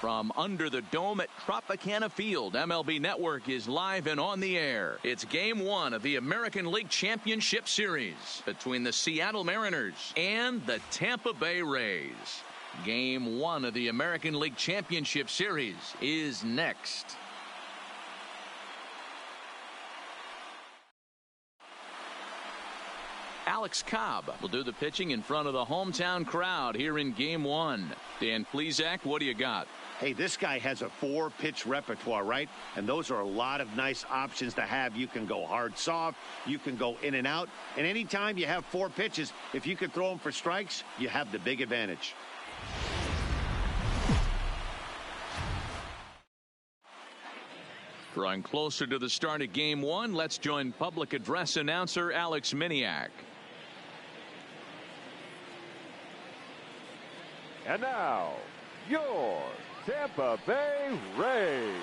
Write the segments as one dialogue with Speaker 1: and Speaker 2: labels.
Speaker 1: From under the dome at Tropicana Field, MLB Network is live and on the air. It's Game 1 of the American League Championship Series between the Seattle Mariners and the Tampa Bay Rays. Game 1 of the American League Championship Series is next. Alex Cobb will do the pitching in front of the hometown crowd here in Game 1. Dan Plesac, what do you got?
Speaker 2: Hey, this guy has a 4-pitch repertoire, right? And those are a lot of nice options to have. You can go hard, soft. You can go in and out. And anytime you have 4 pitches, if you can throw them for strikes, you have the big advantage.
Speaker 1: Drawing closer to the start of Game 1, let's join public address announcer Alex Miniak.
Speaker 3: And now, your Tampa Bay Rays.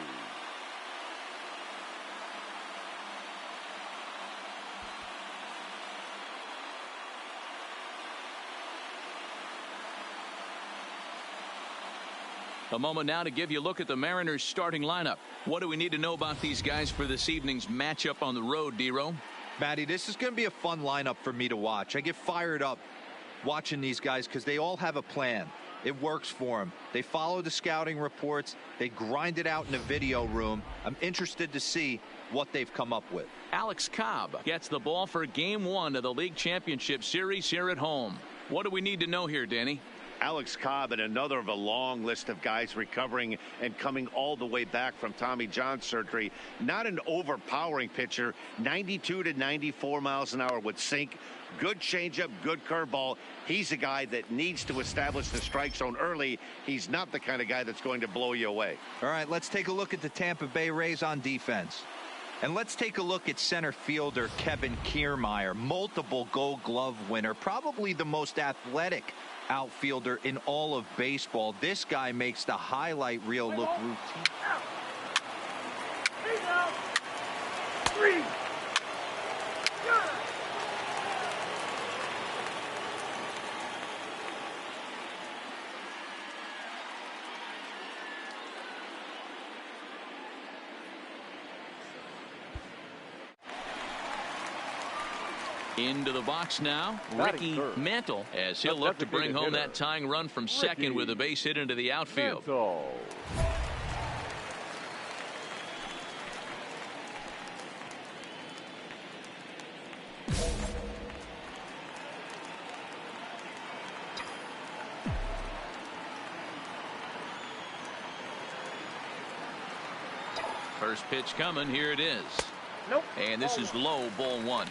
Speaker 1: A moment now to give you a look at the Mariners starting lineup. What do we need to know about these guys for this evening's matchup on the road, D-Row?
Speaker 4: Matty, this is going to be a fun lineup for me to watch. I get fired up watching these guys because they all have a plan. It works for them. They follow the scouting reports. They grind it out in the video room. I'm interested to see what they've come up with.
Speaker 1: Alex Cobb gets the ball for Game 1 of the League Championship Series here at home. What do we need to know here, Danny?
Speaker 2: Alex Cobb and another of a long list of guys recovering and coming all the way back from Tommy John surgery. Not an overpowering pitcher. 92 to 94 miles an hour with sink. Good changeup, good curveball. He's a guy that needs to establish the strike zone early. He's not the kind of guy that's going to blow you away.
Speaker 4: All right, let's take a look at the Tampa Bay Rays on defense. And let's take a look at center fielder Kevin Kiermaier, multiple Gold Glove winner, probably the most athletic outfielder in all of baseball. This guy makes the highlight reel look routine.
Speaker 1: Into the box now, Ricky Mantle, as he'll look to bring home that tying run from second with a base hit into the outfield. First pitch coming, here it is.
Speaker 5: Nope.
Speaker 1: And this is low, ball 1.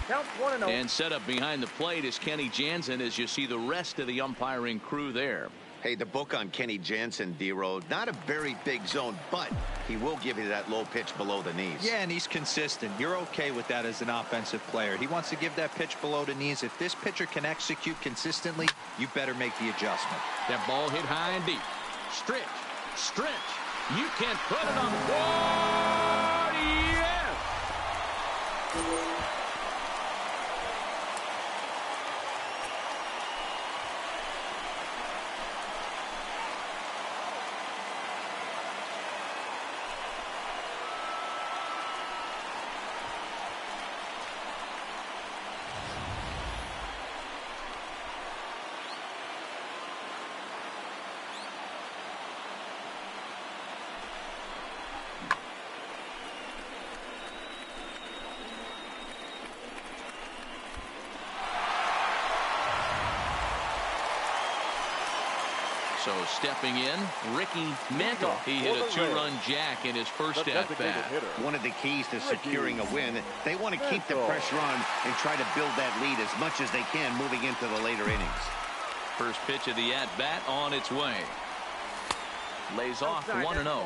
Speaker 5: Count 1-0.
Speaker 1: And set up behind the plate is Kenny Jansen as you see the rest of the umpiring crew there.
Speaker 2: Hey, the book on Kenny Jansen, D-Road, not a very big zone, but he will give you that low pitch below the knees.
Speaker 4: Yeah, and he's consistent. You're okay with that as an offensive player. He wants to give that pitch below the knees. If this pitcher can execute consistently, you better make the adjustment.
Speaker 1: That ball hit high and deep. Stretch. You can't put it on board. Yes! So stepping in, Ricky Mantle. He hit a 2-run jack in his first at-bat.
Speaker 2: One of the keys to securing a win, they want to keep the pressure on and try to build that lead as much as they can moving into the later innings.
Speaker 1: First pitch of the at-bat on its way. Lays off 1-0.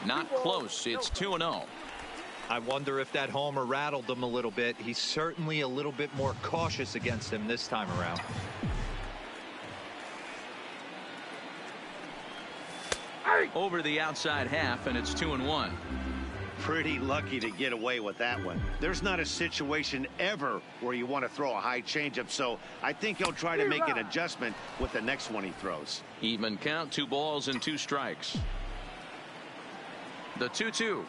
Speaker 1: Not close. It's 2-0.
Speaker 4: I wonder if that homer rattled him a little bit. He's certainly a little bit more cautious against him this time around.
Speaker 1: Over the outside half, and it's 2-1.
Speaker 2: pretty lucky to get away with that one. There's not a situation ever where you want to throw a high changeup, so I think he'll try to make an adjustment with the next one he throws.
Speaker 1: Even count, 2 balls and 2 strikes. The 2-2.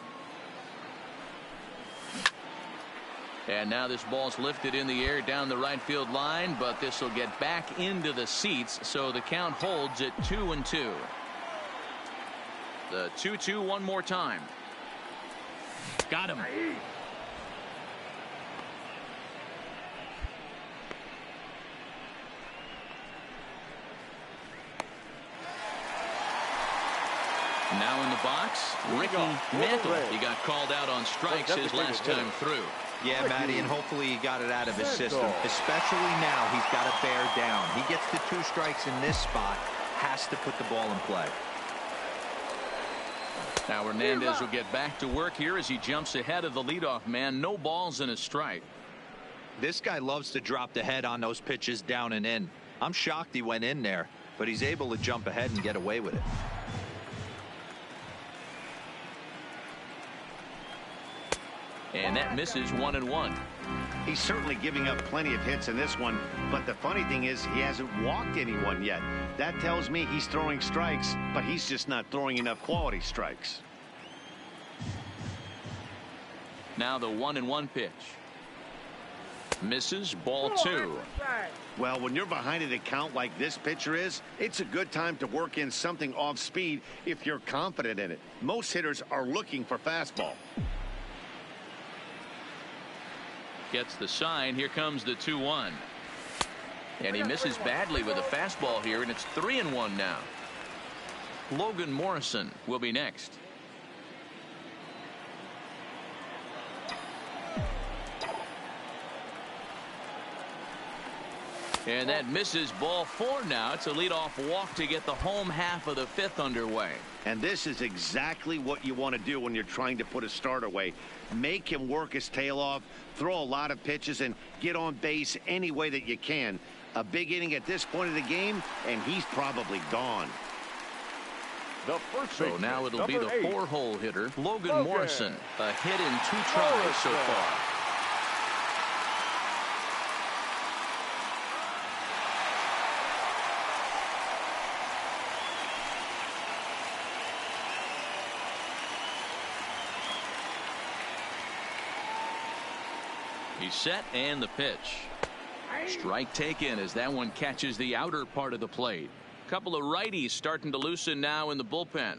Speaker 1: And now this ball's lifted in the air down the right field line, but this will get back into the seats, so the count holds at 2-2. The 2-2 one more time. Got him. Now in the box, Ricky Mantle. He got called out on strikes his last time through.
Speaker 4: Yeah, Matty, and hopefully he got it out of his system. Especially now, he's got to bear down. He gets the 2 strikes in this spot, has to put the ball in play.
Speaker 1: Now Hernandez will get back to work here as he jumps ahead of the leadoff man. No balls and a strike.
Speaker 4: This guy loves to drop the head on those pitches down and in. I'm shocked he went in there, but he's able to jump ahead and get away with it.
Speaker 1: And that misses 1-1.
Speaker 2: He's certainly giving up plenty of hits in this one, but the funny thing is he hasn't walked anyone yet. That tells me he's throwing strikes, but he's just not throwing enough quality strikes.
Speaker 1: Now the 1-1 pitch. Misses, ball 2.
Speaker 2: Well, when you're behind an account like this pitcher is, it's a good time to work in something off speed if you're confident in it. Most hitters are looking for fastball.
Speaker 1: Gets the sign. Here comes the 2-1. And he misses badly with a fastball here, and it's 3-1 now. Logan Morrison will be next. And that misses, ball 4 now. It's a leadoff walk to get the home half of the 5th underway.
Speaker 2: And this is exactly what you want to do when you're trying to put a start away. Make him work his tail off, throw a lot of pitches, and get on base any way that you can. A big inning at this point of the game, and he's probably gone.
Speaker 1: So now it'll be the 4-hole hitter, Logan Morrison. A hit in 2 tries so far. He's set, and the pitch. Strike taken as that one catches the outer part of the plate. Couple of righties starting to loosen now in the bullpen.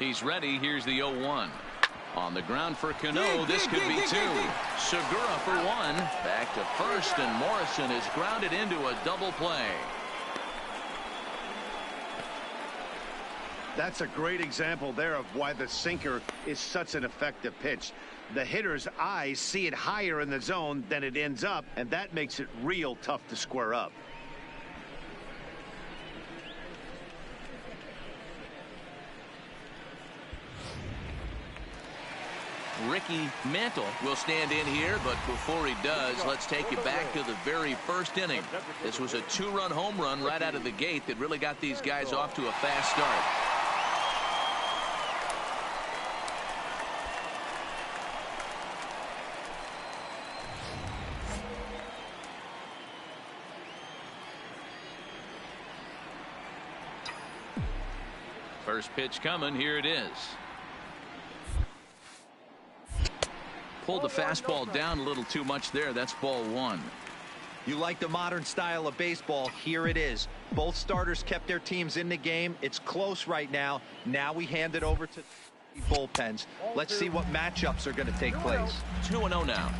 Speaker 1: He's ready. Here's the 0-1. On the ground for Cano, this could be 2. Segura for 1. Back to first, and Morrison is grounded into a double play.
Speaker 2: That's a great example there of why the sinker is such an effective pitch. The hitter's eyes see it higher in the zone than it ends up, and that makes it real tough to square up.
Speaker 1: Ricky Mantle will stand in here, but before he does, let's take you back to the very first inning. This was a 2-run home run right out of the gate that really got these guys off to a fast start. First pitch coming. Here it is. Pulled the fastball down a little too much there. That's ball 1.
Speaker 4: You like the modern style of baseball. Here it is. Both starters kept their teams in the game. It's close right now. Now we hand it over to the bullpens. Let's see what matchups are going to take place.
Speaker 1: 2-0 now.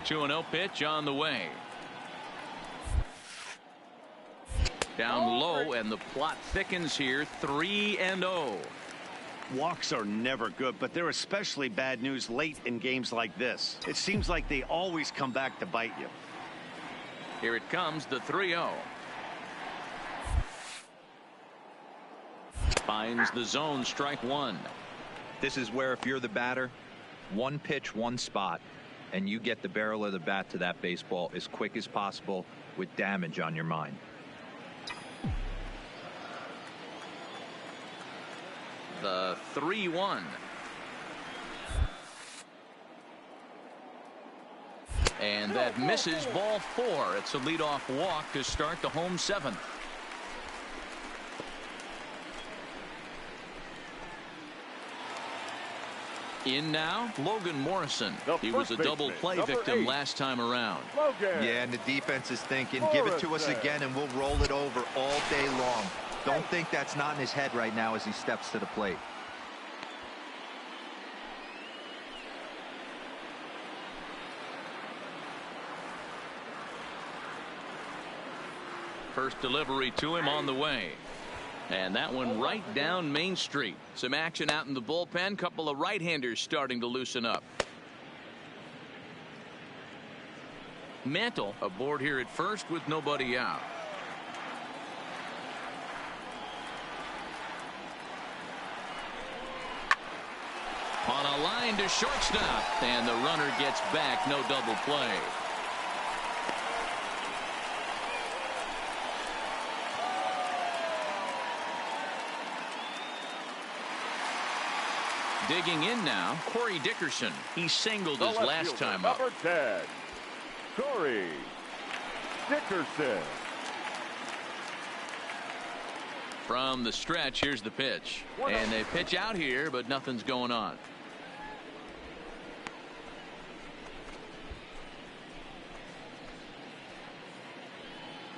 Speaker 1: 2-0 pitch on the way. Down low, and the plot thickens here. 3-0.
Speaker 2: Walks are never good, but they're especially bad news late in games like this. It seems like they always come back to bite you.
Speaker 1: Here it comes, the 3-0. Finds the zone, strike 1.
Speaker 4: This is where, if you're the batter, One pitch, one spot, and you get the barrel of the bat to that baseball as quick as possible with damage on your mind.
Speaker 1: The 3-1. And that misses, ball 4. It's a leadoff walk to start the home 7th. In now, Logan Morrison. He was a double play victim last time around.
Speaker 4: Yeah, and the defense is thinking, give it to us again and we'll roll it over all day long. Don't think that's not in his head right now as he steps to the plate.
Speaker 1: First delivery to him on the way. And that one right down Main Street. Some action out in the bullpen. Couple of right-handers starting to loosen up. Mantle aboard here at first with nobody out. On a line to shortstop. And the runner gets back. No double play. Digging in now, Corey Dickerson. He singled his last time up.
Speaker 3: Number 10, Corey Dickerson.
Speaker 1: From the stretch, here's the pitch. And they pitch out here, but nothing's going on.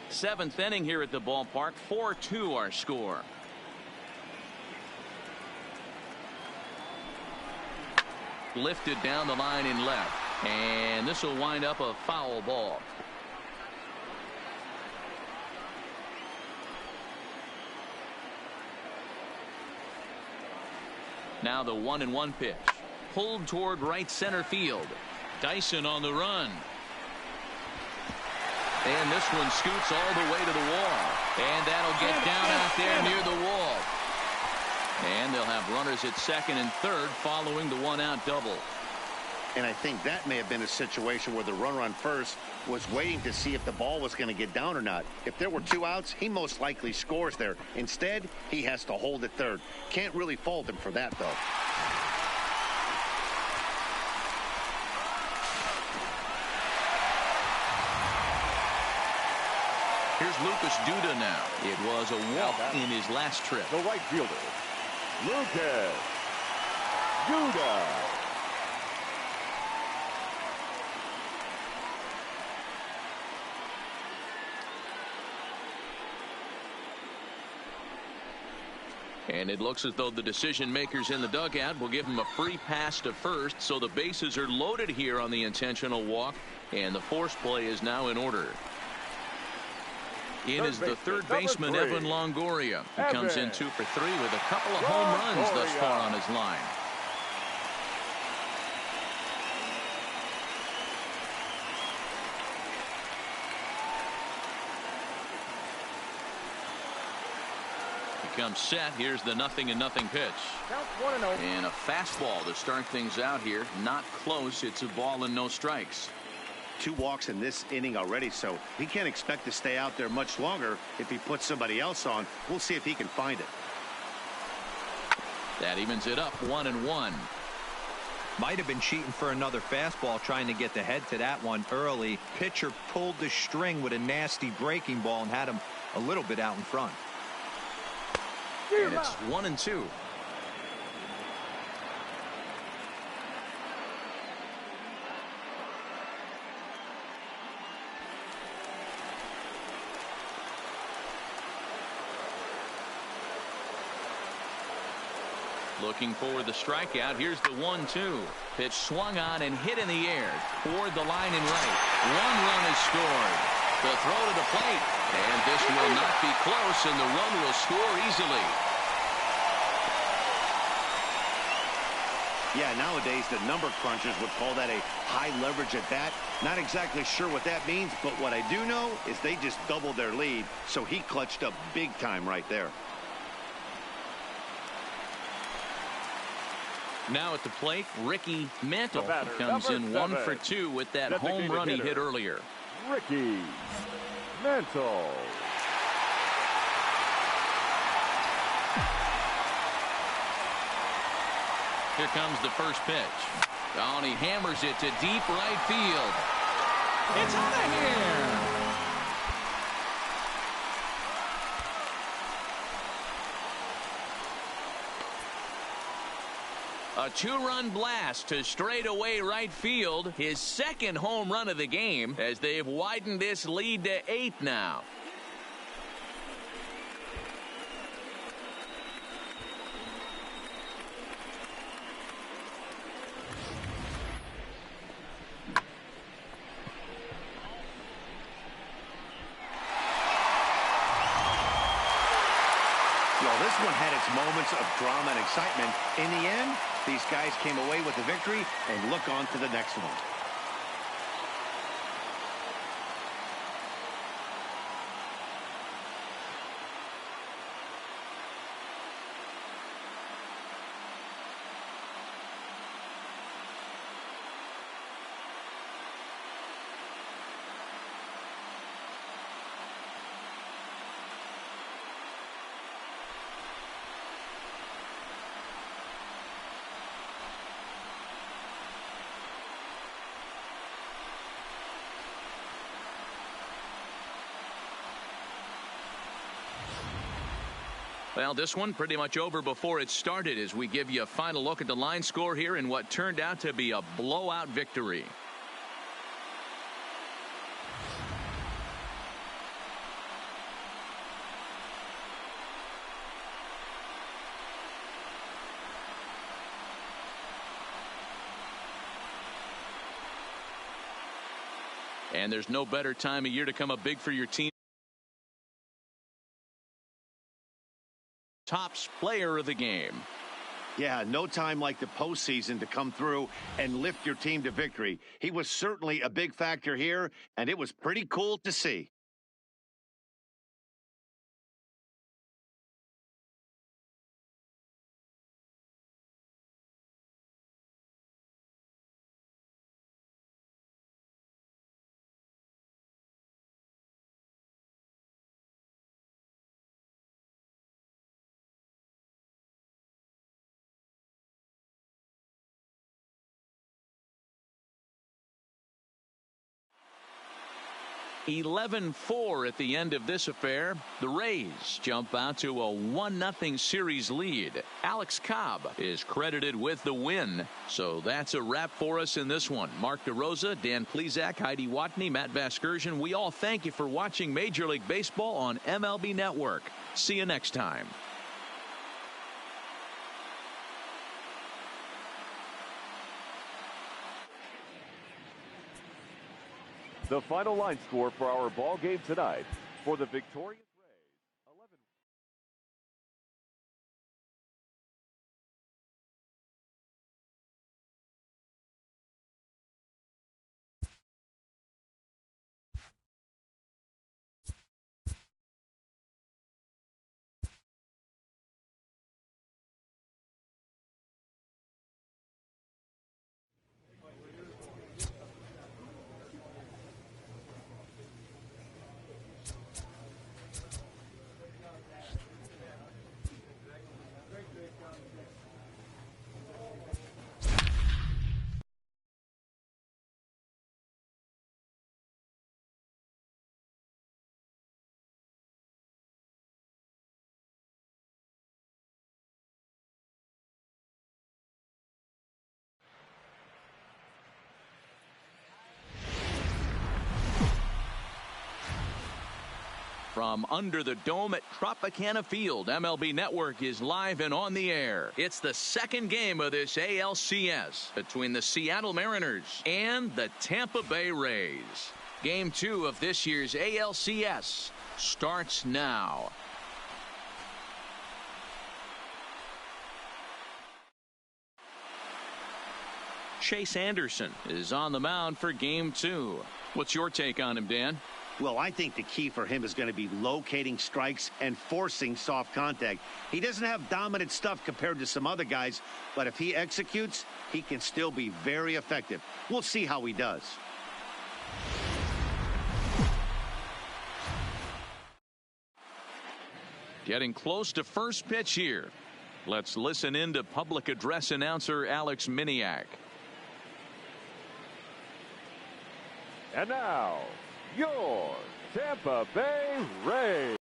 Speaker 1: Seventh inning here at the ballpark. 4-2 our score. Lifted down the line in left, and this will wind up a foul ball. Now the 1-1 pitch, pulled toward right center field. Dyson on the run, and this one scoots all the way to the wall, and that'll get down out there near the wall. And they'll have runners at second and third following the one-out double.
Speaker 2: And I think that may have been a situation where the runner on first was waiting to see if the ball was going to get down or not. If there were 2 outs, he most likely scores there. Instead, he has to hold at third. Can't really fault him for that, though.
Speaker 1: Here's Lucas Duda now. It was a walk in his last trip.
Speaker 3: The right fielder, Lucas Duda.
Speaker 1: And it looks as though the decision makers in the dugout will give him a free pass to first, so the bases are loaded here on the intentional walk, and the force play is now in order. In is the third baseman, Evan Longoria, who comes in 2 for 3 with a couple of home runs thus far on his line. He comes set. Here's the 0-0 pitch. And a fastball to start things out here. Not close. It's a ball and no strikes.
Speaker 2: 2 walks in this inning already, so he can't expect to stay out there much longer. If he puts somebody else on, we'll see if he can find it.
Speaker 1: That evens it up 1-1.
Speaker 4: Might have been cheating for another fastball, trying to get the head to that one early. Pitcher pulled the string with a nasty breaking ball and had him a little bit out in front.
Speaker 1: And it's 1-2. Looking for the strikeout. Here's the 1-2. Pitch swung on and hit in the air toward the line and right. 1 run is scored. The throw to the plate. And this will not be close, and the run will score easily.
Speaker 2: Yeah, nowadays the number crunchers would call that a high leverage at bat. Not exactly sure what that means, but what I do know is they just doubled their lead, so he clutched up big time right there.
Speaker 1: Now at the plate, Ricky Mantle
Speaker 3: batter,
Speaker 1: comes in
Speaker 3: number
Speaker 1: 1 for
Speaker 3: 7.
Speaker 1: 2 with that
Speaker 3: Designated
Speaker 1: home run he
Speaker 3: hitter.
Speaker 1: hit earlier.
Speaker 3: Ricky Mantle.
Speaker 1: Here comes the first pitch. Oh, and he hammers it to deep right field. It's out of here. A 2-run blast to straightaway right field. His second home run of the game as they've widened this lead to 8 now.
Speaker 2: Well, this one had its moments of drama and excitement. In the end, these guys came away with the victory and look on to the next one.
Speaker 1: Well, this one pretty much over before it started as we give you a final look at the line score here in what turned out to be a blowout victory. And there's no better time of year to come up big for your team. Tops player of the game.
Speaker 2: Yeah, no time like the postseason to come through and lift your team to victory. He was certainly a big factor here, and it was pretty cool to see.
Speaker 1: (11-4) at the end of this affair. The Rays jump out to a 1-0 series lead. Alex Cobb is credited with the win. So that's a wrap for us in this one. Mark DeRosa, Dan Plesac, Heidi Watney, Matt Vasgersian. We all thank you for watching Major League Baseball on MLB Network. See you next time.
Speaker 3: The final line score for our ball game tonight for the victorious Rays. 11.
Speaker 1: From under the dome at Tropicana Field, MLB Network is live and on the air. It's the second game of this ALCS between the Seattle Mariners and the Tampa Bay Rays. Game 2 of this year's ALCS starts now. Chase Anderson is on the mound for Game 2. What's your take on him, Dan?
Speaker 2: Well, I think the key for him is going to be locating strikes and forcing soft contact. He doesn't have dominant stuff compared to some other guys, but if he executes, he can still be very effective. We'll see how he does.
Speaker 1: Getting close to first pitch here. Let's listen in to public address announcer Alex Miniak.
Speaker 3: And now, your Tampa Bay Rays.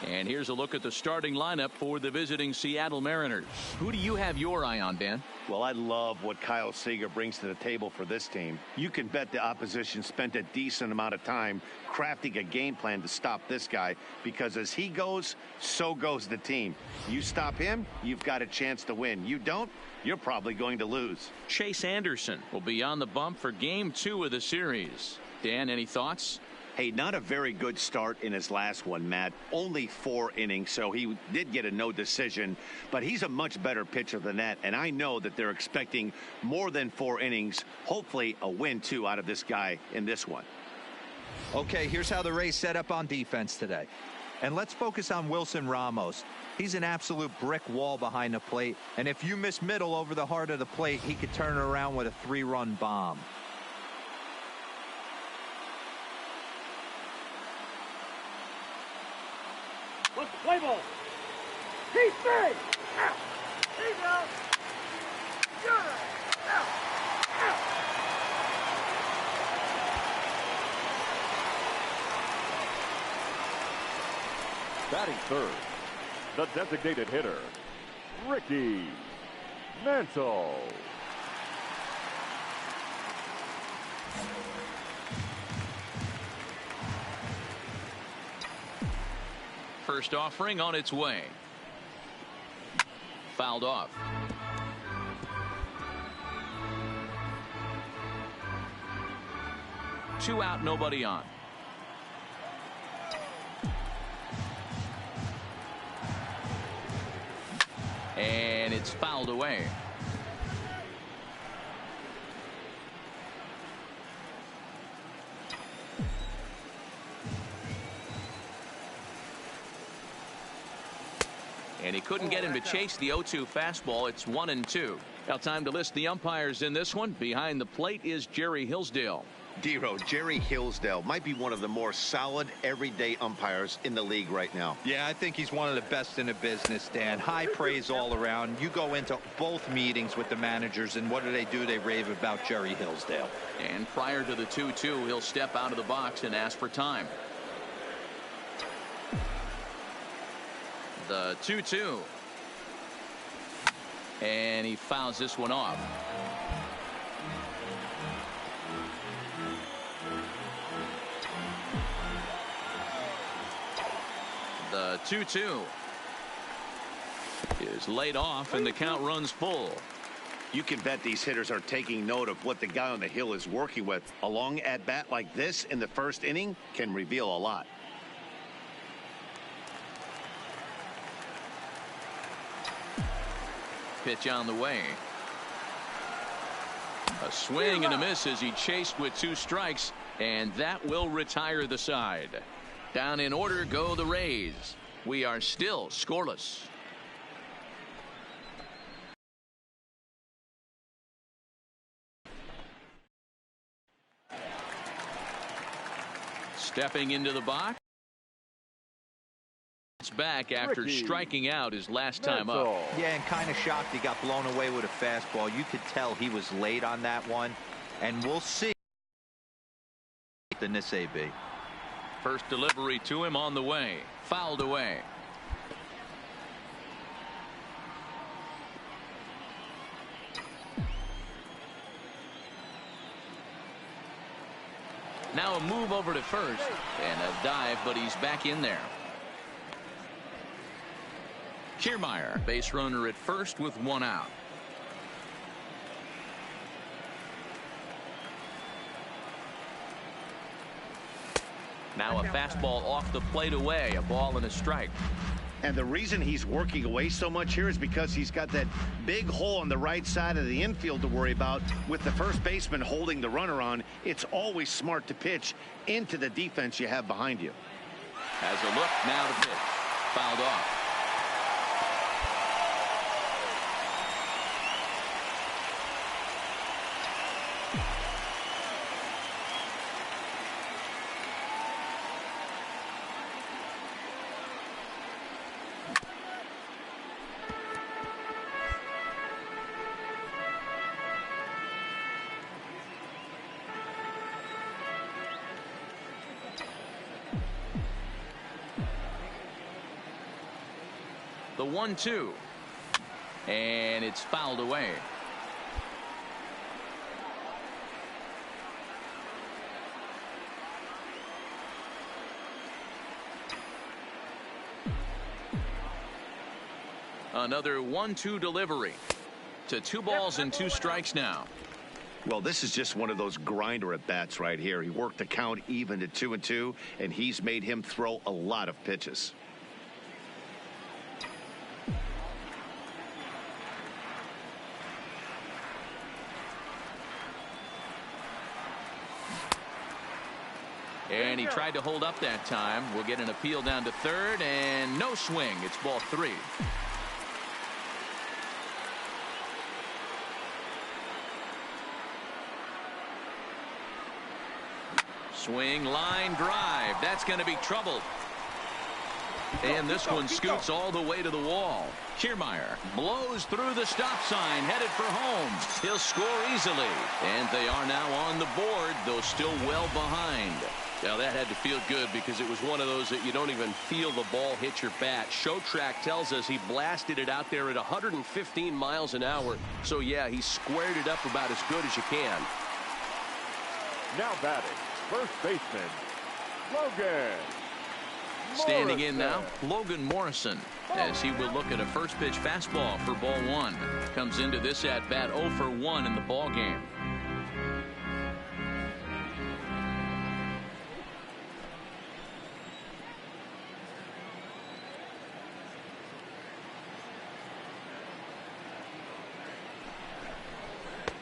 Speaker 1: And here's a look at the starting lineup for the visiting Seattle Mariners. Who do you have your eye on, Dan?
Speaker 2: Well, I love what Kyle Seager brings to the table for this team. You can bet the opposition spent a decent amount of time crafting a game plan to stop this guy, because as he goes, so goes the team. You stop him, you've got a chance to win. You don't, you're probably going to lose.
Speaker 1: Chase Anderson will be on the bump for Game 2 of the series. Dan, any thoughts?
Speaker 2: Hey, not a very good start in his last one, Matt. Only 4 innings, so he did get a no decision. But he's a much better pitcher than that, and I know that they're expecting more than 4 innings. Hopefully a win, too, out of this guy in this one.
Speaker 4: Okay, here's how the Rays set up on defense today. And let's focus on Wilson Ramos. He's an absolute brick wall behind the plate, and if you miss middle over the heart of the plate, he could turn it around with a 3-run bomb.
Speaker 5: What's the play ball? He's free! Out! There you go! Good! Out! Out!
Speaker 3: Batting third, the designated hitter, Ricky Mantle.
Speaker 1: First offering on its way. Fouled off. Two out, nobody on. And it's fouled away. And he couldn't get him to chase the 0-2 fastball. It's 1-2. Now time to list the umpires in this one. Behind the plate is Jerry Hillsdale.
Speaker 2: Dero, Jerry Hillsdale might be one of the more solid everyday umpires in the league right now.
Speaker 4: Yeah, I think he's one of the best in the business, Dan. High praise all around. You go into both meetings with the managers, and what do? They rave about Jerry Hillsdale.
Speaker 1: And prior to the 2-2, he'll step out of the box and ask for time. The 2-2. And he fouls this one off. The 2-2 is laid off, and the count runs full.
Speaker 2: You can bet these hitters are taking note of what the guy on the hill is working with. A long at-bat like this in the first inning can reveal a lot.
Speaker 1: Pitch on the way. A swing and a miss as he chased with 2 strikes, and that will retire the side. Down in order go the Rays. We are still scoreless. Stepping into the box. It's back after
Speaker 3: Ricky
Speaker 1: striking out his last time up.
Speaker 3: Mantle.
Speaker 4: Yeah, and kind of shocked he got blown away with a fastball. You could tell he was late on that one, and we'll see in this AB.
Speaker 1: First delivery to him on the way. Fouled away. Now a move over to first and a dive, but he's back in there. Kiermaier, base runner at first with 1 out. Now a fastball off the plate away, a ball and a strike.
Speaker 2: And the reason he's working away so much here is because he's got that big hole on the right side of the infield to worry about. With the first baseman holding the runner on, it's always smart to pitch into the defense you have behind you.
Speaker 1: Has a look now to pitch. Fouled off. The 1-2, and it's fouled away. Another 1-2 delivery to 2 balls and 2 strikes now.
Speaker 2: Well, this is just one of those grinder at bats right here. He worked the count even to 2-2, and he's made him throw a lot of pitches.
Speaker 1: And he tried to hold up that time. We'll get an appeal down to third, and no swing. It's ball 3. Swing, line, drive. That's going to be trouble. And this one scoots all the way to the wall. Kiermaier blows through the stop sign, headed for home. He'll score easily. And they are now on the board, though still well behind. Now that had to feel good because it was one of those that you don't even feel the ball hit your bat. Show track tells us he blasted it out there at 115 miles an hour. So yeah, he squared it up about as good as you can.
Speaker 3: Now batting, first baseman, Logan
Speaker 1: Standing in now, Logan Morrison, as he will look at a first pitch fastball for ball 1. Comes into this at bat 0 for 1 in the ball game.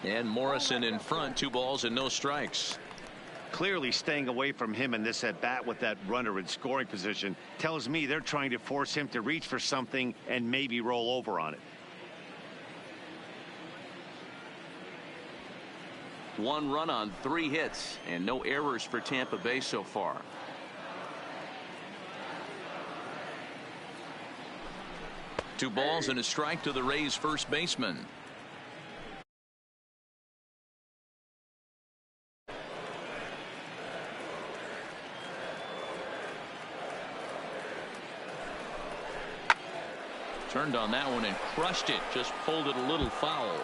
Speaker 1: And Morrison in front, 2 balls and no strikes.
Speaker 2: Clearly staying away from him in this at bat with that runner in scoring position tells me they're trying to force him to reach for something and maybe roll over on it.
Speaker 1: 1 run on 3 hits and no errors for Tampa Bay so far. Two balls and a strike to the Rays first baseman. Turned on that one and crushed it. Just pulled it a little foul.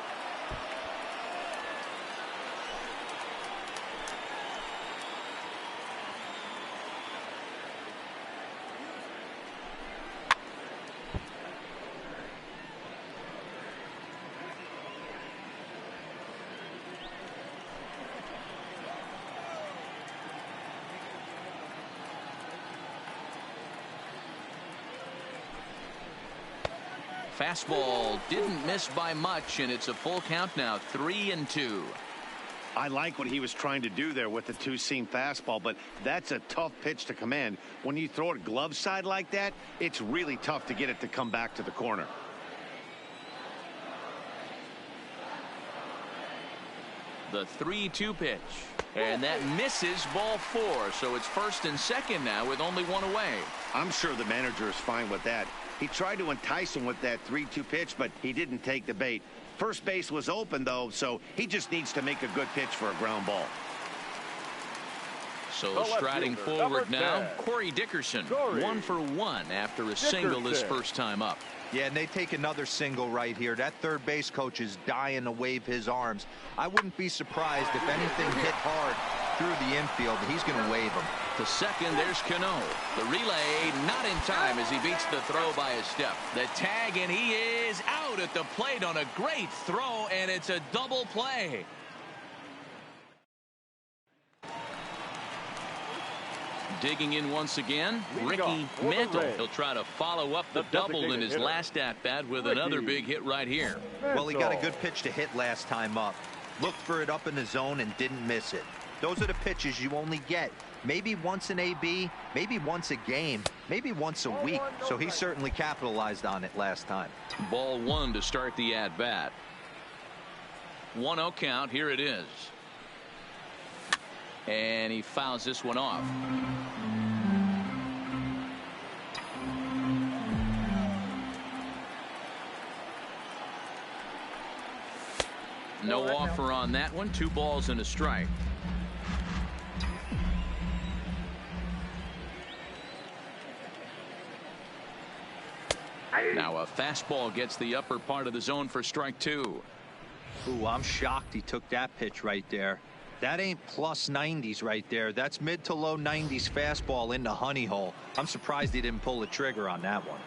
Speaker 1: Fastball didn't miss by much, and it's a full count now, 3-2.
Speaker 2: I like what he was trying to do there with the 2-seam fastball, but that's a tough pitch to command. When you throw it glove side like that, it's really tough to get it to come back to the corner.
Speaker 1: The 3-2 pitch, and that misses ball 4, so it's first and second now with only 1 away.
Speaker 2: I'm sure the manager is fine with that. He tried to entice him with that 3-2 pitch, but he didn't take the bait. First base was open, though, so he just needs to make a good pitch for a ground ball.
Speaker 1: So striding forward now, Corey Dickerson, 1 for 1 after a single his first time up.
Speaker 4: Yeah, and they take another single right here. That third base coach is dying to wave his arms. I wouldn't be surprised if anything hit hard through the infield. He's going to wave them.
Speaker 1: To second, there's Cano. The relay not in time as he beats the throw by a step. The tag, and he is out at the plate on a great throw, and it's a double play. Digging in once again,
Speaker 3: Leading
Speaker 1: Ricky
Speaker 3: off for the
Speaker 1: Mantle.
Speaker 3: Rays,
Speaker 1: He'll try to follow up the
Speaker 3: the
Speaker 1: double in
Speaker 3: designated
Speaker 1: his
Speaker 3: hitter,
Speaker 1: last at-bat with
Speaker 3: Ricky
Speaker 1: another big hit right here.
Speaker 4: Well, he got a good pitch to hit last time up. Looked for it up in the zone and didn't miss it. Those are the pitches you only get maybe once in AB, maybe once a game, maybe once a week. So he certainly capitalized on it last time.
Speaker 1: Ball one to start the at-bat. 1-0 count. Here it is. And he fouls this one off. No offer on that one. 2 balls and a strike. Now a fastball gets the upper part of the zone for strike 2.
Speaker 4: Ooh, I'm shocked he took that pitch right there. That ain't plus 90s right there. That's mid to low 90s fastball in the honey hole. I'm surprised he didn't pull the trigger on that one.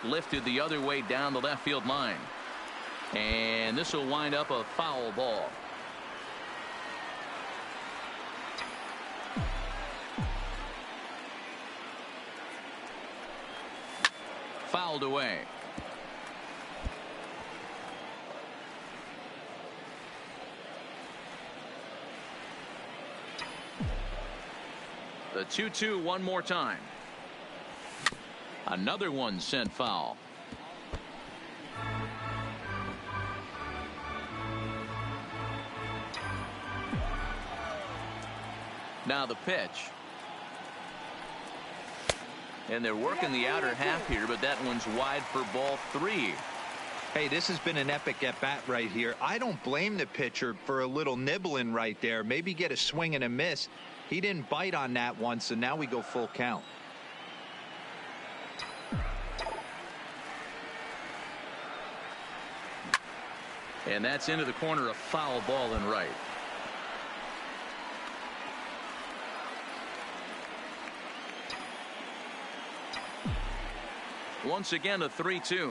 Speaker 1: Lifted the other way down the left field line. And this will wind up a foul ball. Fouled away. The 2-2 one more time. Another one sent foul. Now the pitch. And they're working the outer half here, but that one's wide for ball 3.
Speaker 4: Hey, this has been an epic at bat right here. I don't blame the pitcher for a little nibbling right there. Maybe get a swing and a miss. He didn't bite on that one, so now we go full count.
Speaker 1: And that's into the corner, a foul ball and right. Once again, a 3-2.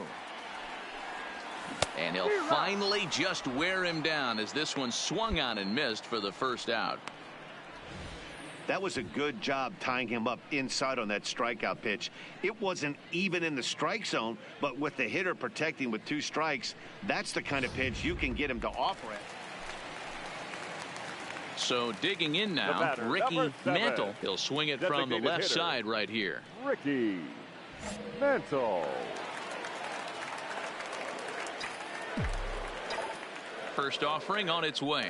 Speaker 1: And he'll finally just wear him down as this one swung on and missed for the first out.
Speaker 2: That was a good job tying him up inside on that strikeout pitch. It wasn't even in the strike zone, but with the hitter protecting with 2 strikes, that's the kind of pitch you can get him to offer it.
Speaker 1: So digging in now, Ricky Mantle. He'll swing it from the left side right here.
Speaker 3: Ricky Mantle.
Speaker 1: First offering on its way.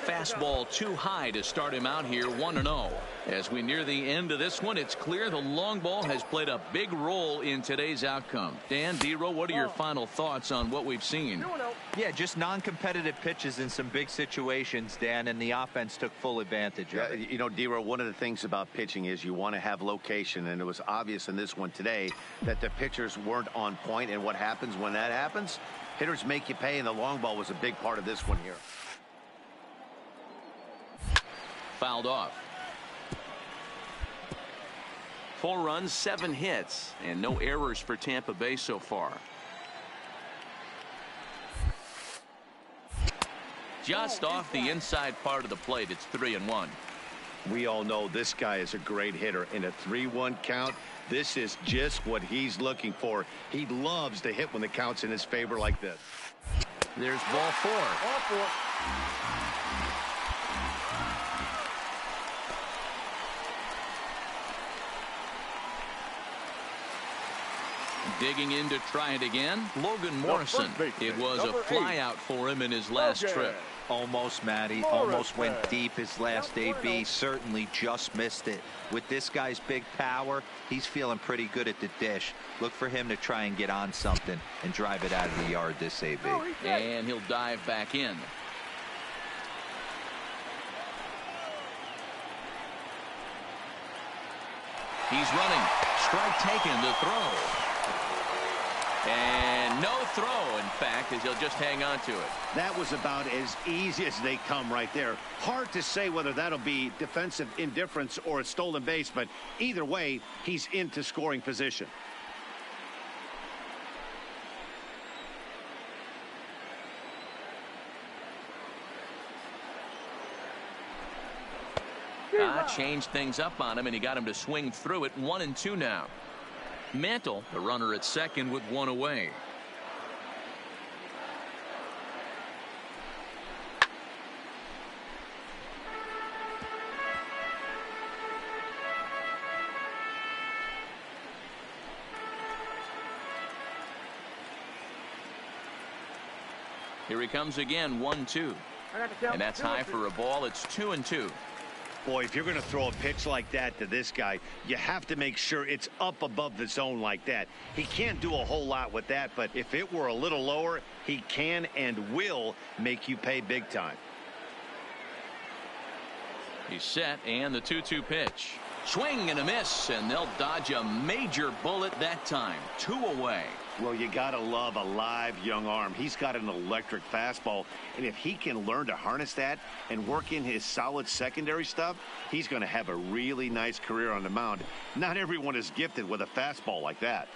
Speaker 1: Fastball too high to start him out here 1-0. As we near the end of this one, it's clear the long ball has played a big role in today's outcome. Dan, D-Row, what are your final thoughts on what we've seen?
Speaker 4: Yeah, just non-competitive pitches in some big situations, Dan, and the offense took full advantage of it.
Speaker 2: You know, D-Row, one of the things about pitching is you want to have location, and it was obvious in this one today that the pitchers weren't on point, and what happens when that happens? Hitters make you pay, and the long ball was a big part of this one here.
Speaker 1: Fouled off. 4 runs, 7 hits, and no errors for Tampa Bay so far. Just off the inside part of the plate, it's 3-1.
Speaker 2: We all know this guy is a great hitter. In a 3-1 count, this is just what he's looking for. He loves to hit when the count's in his favor like this.
Speaker 1: There's ball 4.
Speaker 3: Ball 4.
Speaker 1: Digging in to try it again, Logan Morrison. It was a flyout for him in his last trip.
Speaker 4: Almost, Matty. Almost went deep his last AB. Certainly just missed it. With this guy's big power, he's feeling pretty good at the dish. Look for him to try and get on something and drive it out of the yard this AB.
Speaker 1: And he'll dive back in. He's running. Strike taken to throw. And no throw, in fact, as he'll just hang on to it.
Speaker 2: That was about as easy as they come right there. Hard to say whether that'll be defensive indifference or a stolen base, but either way, he's into scoring position.
Speaker 1: Changed things up on him, and he got him to swing through it. 1-2 now. Mantle, the runner at second with one away. Here he comes again, 1-2. And that's high for a ball. It's 2-2.
Speaker 2: Boy, if you're going to throw a pitch like that to this guy, you have to make sure it's up above the zone like that. He can't do a whole lot with that, but if it were a little lower, he can and will make you pay big time.
Speaker 1: He's set, and the 2-2 pitch. Swing and a miss, and they'll dodge a major bullet that time. 2 away.
Speaker 2: Well, you got to love a live young arm. He's got an electric fastball, and if he can learn to harness that and work in his solid secondary stuff, he's going to have a really nice career on the mound. Not everyone is gifted with a fastball like that.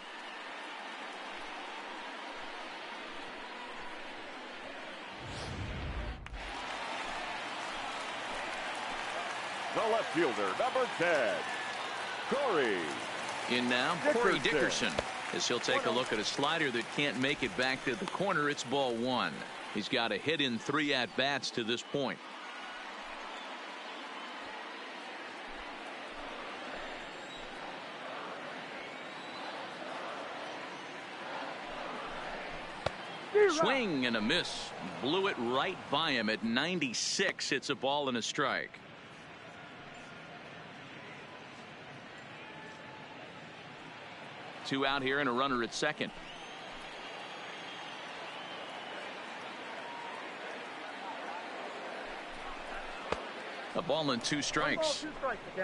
Speaker 3: The left fielder, number 10, Corey.
Speaker 1: In now, Corey Dickerson, as he'll take a look at a slider that can't make it back to the corner. It's ball 1. He's got a hit in 3 at-bats to this point. Swing and a miss. Blew it right by him at 96. It's a ball and a strike. Two out here and a runner at second. A ball and 2 strikes.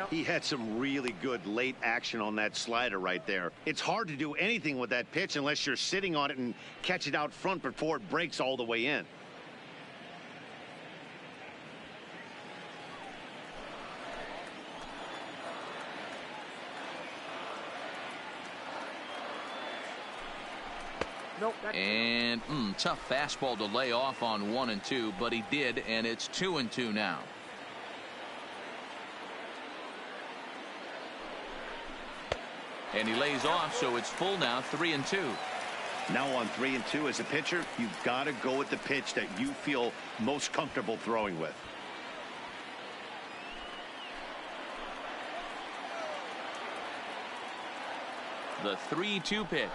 Speaker 2: He had some really good late action on that slider right there. It's hard to do anything with that pitch unless you're sitting on it and catch it out front before it breaks all the way in.
Speaker 1: And tough fastball to lay off on 1 and 2, but he did, and it's 2 and 2 now. And he lays off, so it's full now, 3 and 2.
Speaker 2: Now on 3 and 2 as a pitcher, you've got to go with the pitch that you feel most comfortable throwing with.
Speaker 1: The 3-2 pitch,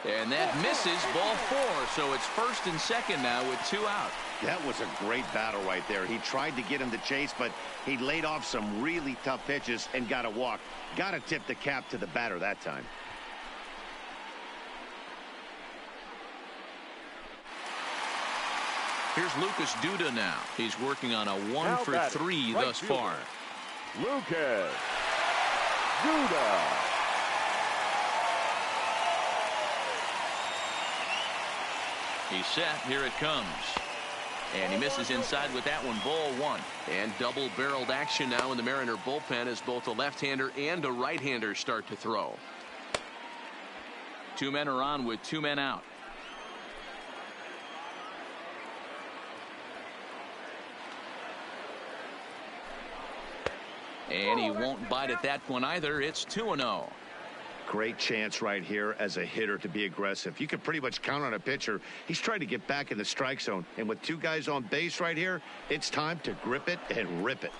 Speaker 1: and that misses. Ball 4, so it's first and second now with 2 out.
Speaker 2: That was a great battle right there. He tried to get him to chase, but he laid off some really tough pitches and got a walk. Got to tip the cap to the batter that time.
Speaker 1: Here's Lucas Duda now. He's working on a 1 for 3 thus far.
Speaker 3: Lucas Duda.
Speaker 1: He's set. Here it comes. And he misses inside with that one. Ball 1. And double-barreled action now in the Mariner bullpen as both a left-hander and a right-hander start to throw. 2 men are on with 2 men out. And he won't bite at that one either. It's 2-0.
Speaker 2: Great chance right here as a hitter to be aggressive. You can pretty much count on a pitcher. He's trying to get back in the strike zone. And with 2 guys on base right here, it's time to grip it and rip it.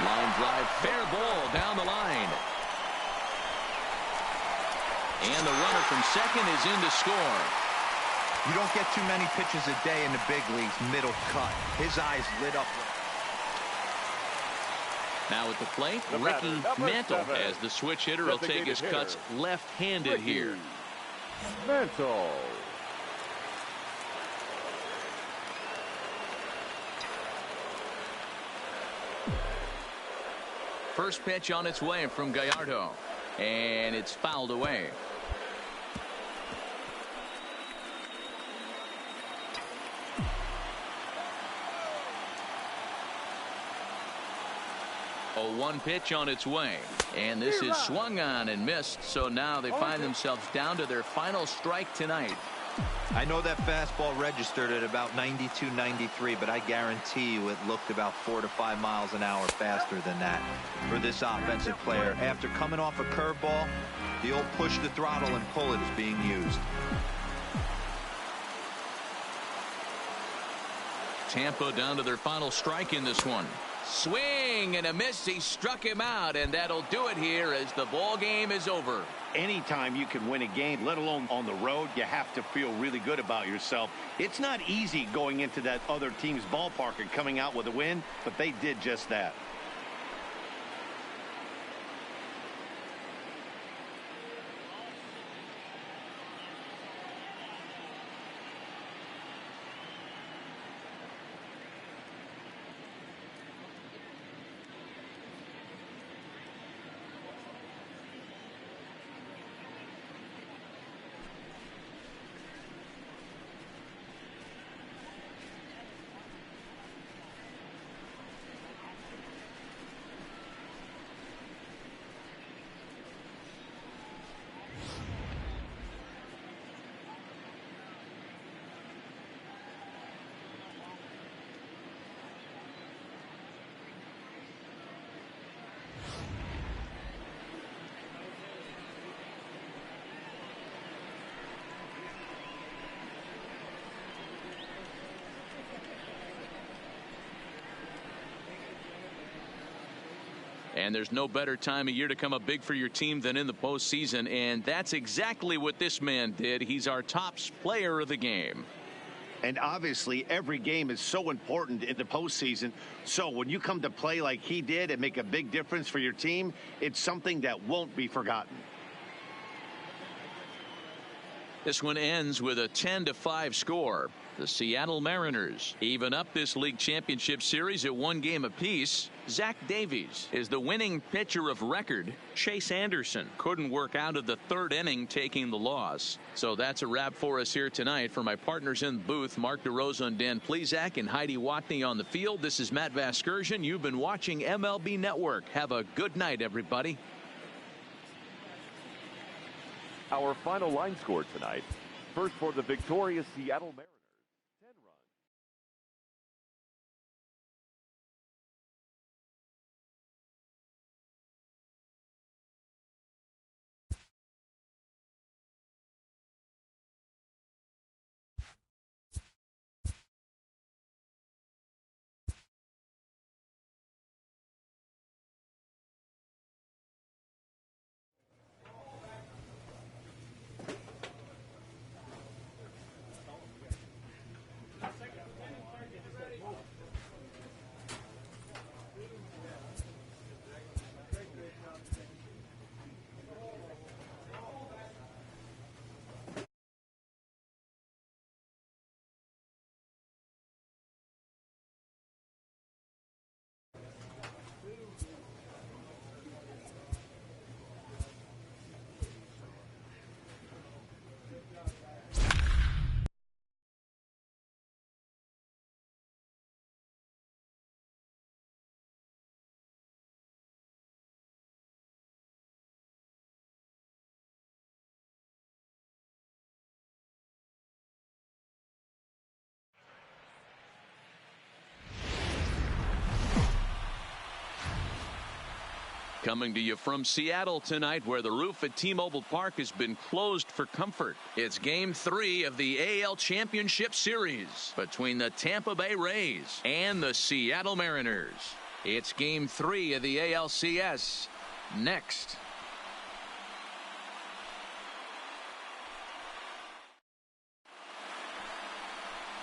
Speaker 1: Line drive, fair ball down the line. And the runner from second is in to score.
Speaker 4: You don't get too many pitches a day in the big leagues. Middle cut. His eyes lit up.
Speaker 1: Now at the plate, Ricky Mantle, as the switch hitter, will take his cuts left-handed here.
Speaker 3: Mantle.
Speaker 1: First pitch on its way from Gallardo, and it's fouled away. A 1 pitch on its way, and this is swung on and missed, so now they find themselves down to their final strike tonight.
Speaker 4: I know that fastball registered at about 92, 93, but I guarantee you it looked about 4 to 5 miles an hour faster than that for this offensive player. After coming off a curveball, the old push the throttle and pull it is being used.
Speaker 1: Tampa down to their final strike in this one. Swing and a miss. He struck him out, and that'll do it here as the ball game is over.
Speaker 2: Anytime you can win a game, let alone on the road, you have to feel really good about yourself. It's not easy going into that other team's ballpark and coming out with a win, but they did just that.
Speaker 1: And there's no better time of year to come up big for your team than in the postseason, and that's exactly what this man did. He's our top player of the game.
Speaker 2: And obviously, every game is so important in the postseason. So when you come to play like he did and make a big difference for your team, it's something that won't be forgotten.
Speaker 1: This one ends with a 10-5 score. The Seattle Mariners even up this league championship series at 1 game apiece. Zach Davies is the winning pitcher of record. Chase Anderson couldn't work out of the 3rd inning, taking the loss. So that's a wrap for us here tonight. For my partners in the booth, Mark DeRosa and Dan Plesac and Heidi Watney on the field, this is Matt Vasgersian. You've been watching MLB Network. Have a good night, everybody.
Speaker 3: Our final line score tonight. First for the victorious Seattle Mariners.
Speaker 1: Coming to you from Seattle tonight, where the roof at T-Mobile Park has been closed for comfort. It's Game 3 of the AL Championship Series between the Tampa Bay Rays and the Seattle Mariners. It's Game 3 of the ALCS next.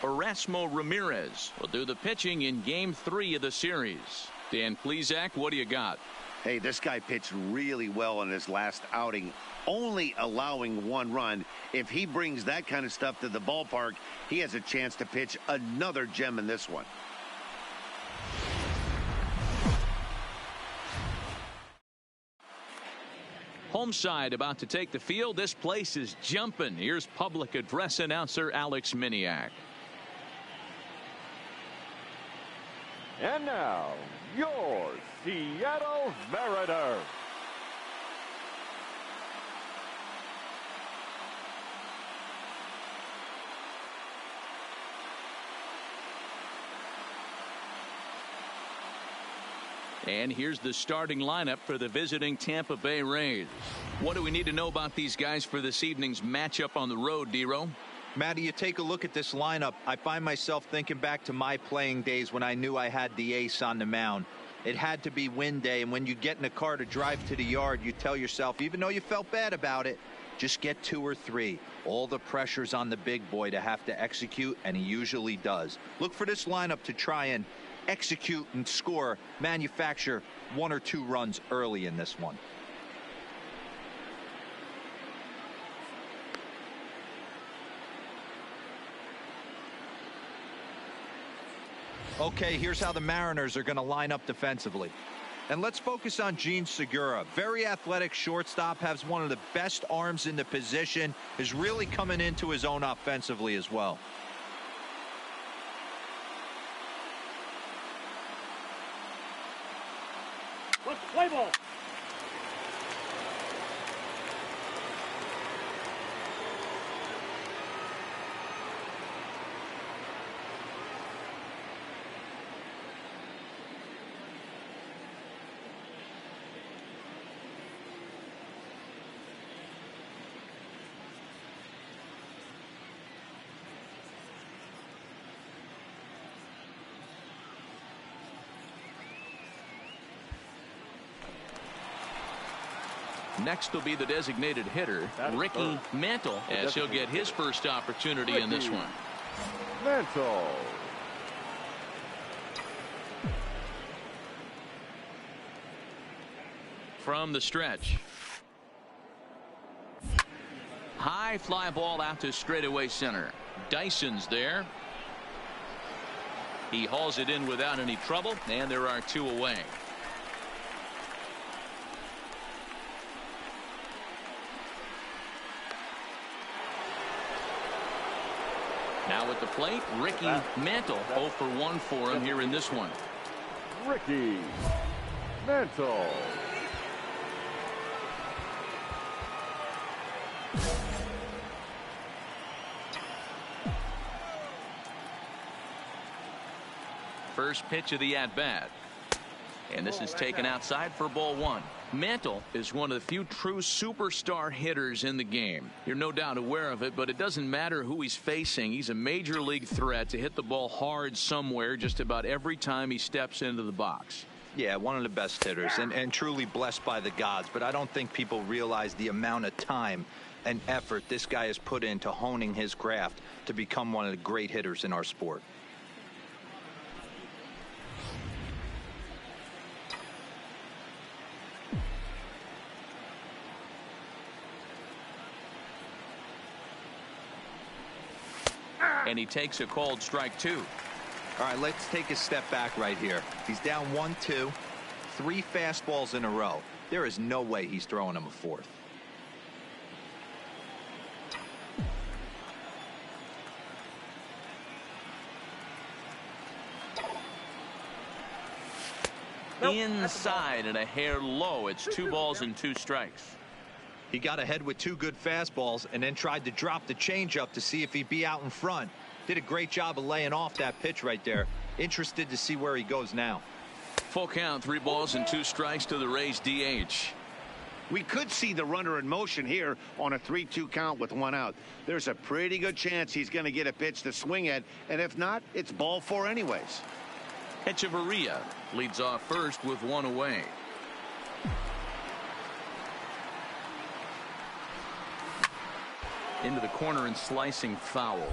Speaker 1: Erasmo Ramirez will do the pitching in Game 3 of the series. Dan Plesac, what do you got?
Speaker 2: Hey, this guy pitched really well in his last outing, only allowing 1 run. If he brings that kind of stuff to the ballpark, he has a chance to pitch another gem in this one.
Speaker 1: Home side about to take the field. This place is jumping. Here's public address announcer Alex Miniak.
Speaker 3: And now, your Seattle Mariners.
Speaker 1: And here's the starting lineup for the visiting Tampa Bay Rays. What do we need to know about these guys for this evening's matchup on the road, D-Row?
Speaker 4: Matty, you take a look at this lineup. I find myself thinking back to my playing days when I knew I had the ace on the mound. It had to be win day, and when you get in a car to drive to the yard, you tell yourself, even though you felt bad about it, just get 2 or 3. All the pressure's on the big boy to have to execute, and he usually does. Look for this lineup to try and execute and score, manufacture 1 or 2 runs early in this one. Okay, here's how the Mariners are going to line up defensively. And let's focus on Gene Segura. Very athletic shortstop, has one of the best arms in the position, is really coming into his own offensively as well.
Speaker 5: Let's play ball.
Speaker 1: Next will be the designated hitter, Ricky Mantle, as he'll get his first opportunity in this one.
Speaker 3: Mantle.
Speaker 1: From the stretch. High fly ball out to straightaway center. Dyson's there. He hauls it in without any trouble, and there are 2 away. Now at the plate, Ricky Mantle. 0 for 1 for him here in this one.
Speaker 3: Ricky Mantle.
Speaker 1: First pitch of the at-bat. And this is taken outside for ball 1. Mantle is one of the few true superstar hitters in the game. You're no doubt aware of it, but it doesn't matter who he's facing. He's a major league threat to hit the ball hard somewhere just about every time he steps into the box.
Speaker 4: Yeah, one of the best hitters and truly blessed by the gods, but I don't think people realize the amount of time and effort this guy has put into honing his craft to become one of the great hitters in our sport.
Speaker 1: And he takes a called strike 2.
Speaker 4: All right, let's take a step back right here. He's down 1-2, 3 fastballs in a row. There is no way he's throwing him a 4th.
Speaker 1: Inside and a hair low. It's 2 balls and 2 strikes.
Speaker 4: He got ahead with 2 good fastballs and then tried to drop the changeup to see if he'd be out in front. Did a great job of laying off that pitch right there. Interested to see where he goes now.
Speaker 1: Full count, 3 balls and 2 strikes to the Rays DH.
Speaker 2: We could see the runner in motion here on a 3-2 count with 1 out. There's a pretty good chance he's going to get a pitch to swing at, and if not, it's ball 4 anyways.
Speaker 1: Echeverria leads off first with 1 away. Into the corner and slicing foul.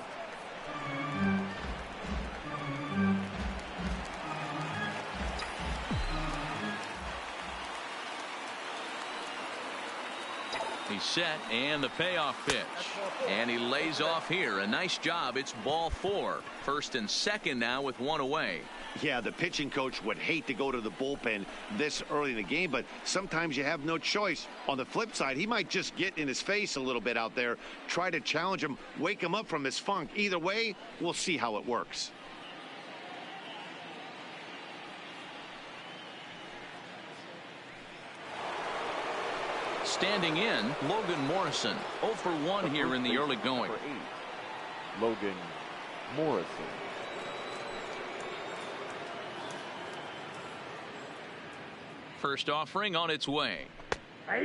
Speaker 1: He's set, and the payoff pitch. And he lays off here. A nice job. It's ball 4. First and second now with 1 away.
Speaker 2: Yeah, the pitching coach would hate to go to the bullpen this early in the game, but sometimes you have no choice. On the flip side, he might just get in his face a little bit out there, try to challenge him, wake him up from his funk. Either way, we'll see how it works.
Speaker 1: Standing in, Logan Morrison. 0 for 1 here in the early going.
Speaker 3: Logan Morrison.
Speaker 1: First offering on its way.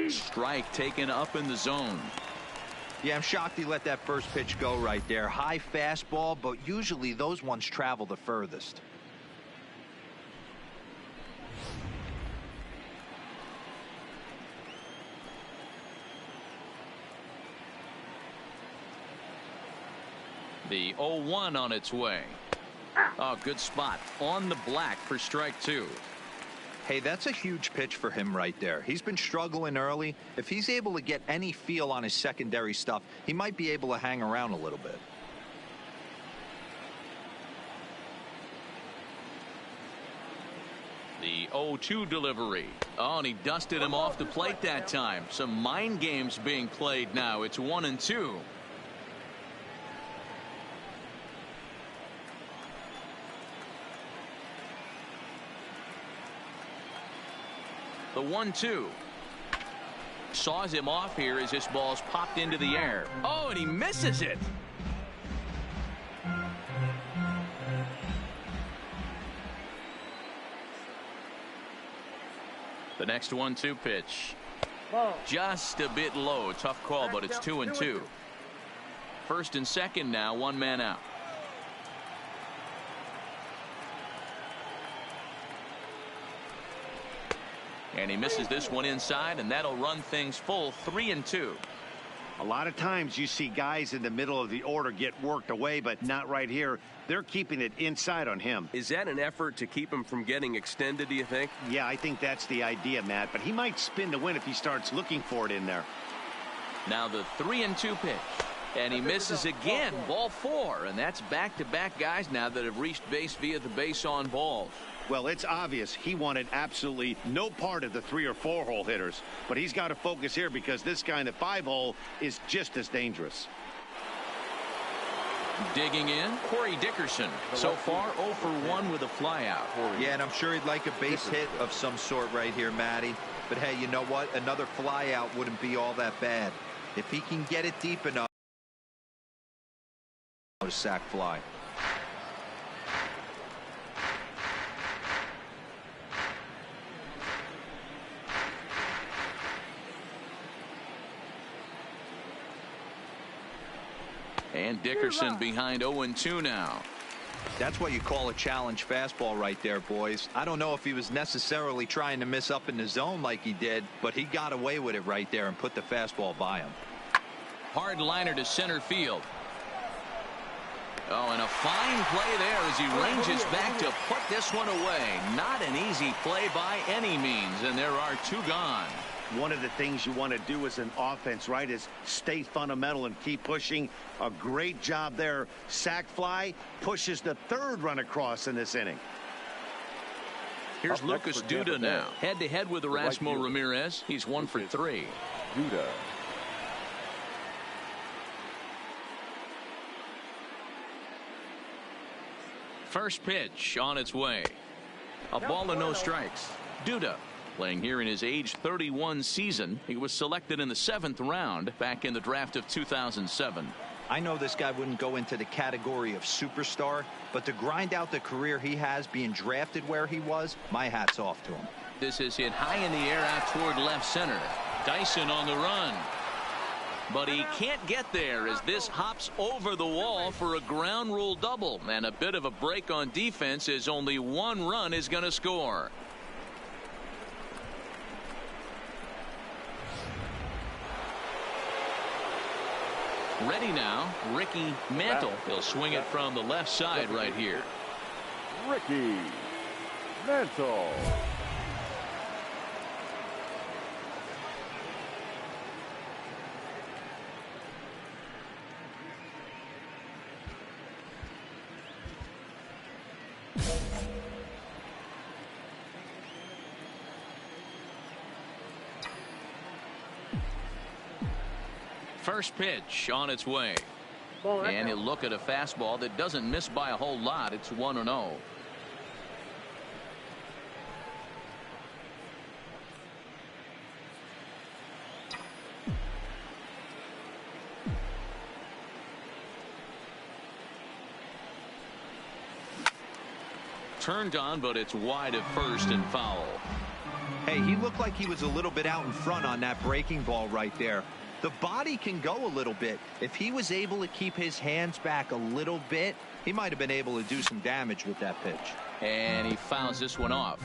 Speaker 1: Strike taken up in the zone.
Speaker 4: Yeah, I'm shocked he let that first pitch go right there. High fastball, but usually those ones travel the furthest.
Speaker 1: The 0-1 on its way. Oh, good spot on the black for strike two.
Speaker 4: Hey, that's a huge pitch for him right there. He's been struggling early. If he's able to get any feel on his secondary stuff, he might be able to hang around a little bit.
Speaker 1: The 0-2 delivery. Oh, and he dusted him off the plate that time. Some mind games being played now. It's 1-2. The 1-2. Saws him off here as this ball's popped into the air. Oh, and he misses it. The next 1-2 pitch. Just a bit low. Tough call, but it's 2-2. First and second now, one man out. And he misses this one inside, and that'll run things full 3-2.
Speaker 2: A lot of times you see guys in the middle of the order get worked away, but not right here. They're keeping it inside on him.
Speaker 6: Is that an effort to keep him from getting extended, do you think?
Speaker 2: Yeah, I think that's the idea, Matt, but he might spin to win if he starts looking for it in there.
Speaker 1: Now the 3-2 pitch. And he misses again. Ball four. And that's back-to-back guys now that have reached base via the base on balls.
Speaker 2: Well, it's obvious he wanted absolutely no part of the 3 or 4 hole hitters. But he's got to focus here because this guy in the 5 hole is just as dangerous.
Speaker 1: Digging in, Corey Dickerson. So far 0 for 1 with a flyout.
Speaker 4: Yeah, and I'm sure he'd like a base hit of some sort right here, Matty. But hey, you know what? Another flyout wouldn't be all that bad. If he can get it deep enough, a sac fly.
Speaker 1: And Dickerson behind 0-2 now.
Speaker 4: That's what you call a challenge fastball right there, boys. I don't know if he was necessarily trying to miss up in the zone like he did, but he got away with it right there and put the fastball by him.
Speaker 1: Hard liner to center field. Oh, and a fine play there as he ranges back to put this one away. Not an easy play by any means, and there are 2 gone.
Speaker 2: One of the things you want to do as an offense, right, is stay fundamental and keep pushing. A great job there. Sac fly pushes the 3rd run across in this inning.
Speaker 1: Here's Lucas Duda now. Head-to-head with Erasmo Ramirez. He's 1 for 3.
Speaker 3: Duda.
Speaker 1: First pitch on its way. A ball and no strikes. Duda playing here in his age 31 season. He was selected in the 7th round back in the draft of 2007.
Speaker 4: I know this guy wouldn't go into the category of superstar, but to grind out the career he has being drafted where he was, my hat's off to him.
Speaker 1: This is hit high in the air out toward left center. Dyson on the run. But he can't get there as this hops over the wall for a ground rule double. And a bit of a break on defense as only 1 run is going to score. Ready now, Ricky Mantle. He'll swing it from the left side right here.
Speaker 3: Ricky Mantle.
Speaker 1: First pitch on its way. And he'll look at a fastball that doesn't miss by a whole lot. It's 1-0. Turned on, but it's wide of first and foul.
Speaker 4: Hey, he looked like he was a little bit out in front on that breaking ball right there. The body can go a little bit. If he was able to keep his hands back a little bit, he might have been able to do some damage with that pitch.
Speaker 1: And he fouls this one off.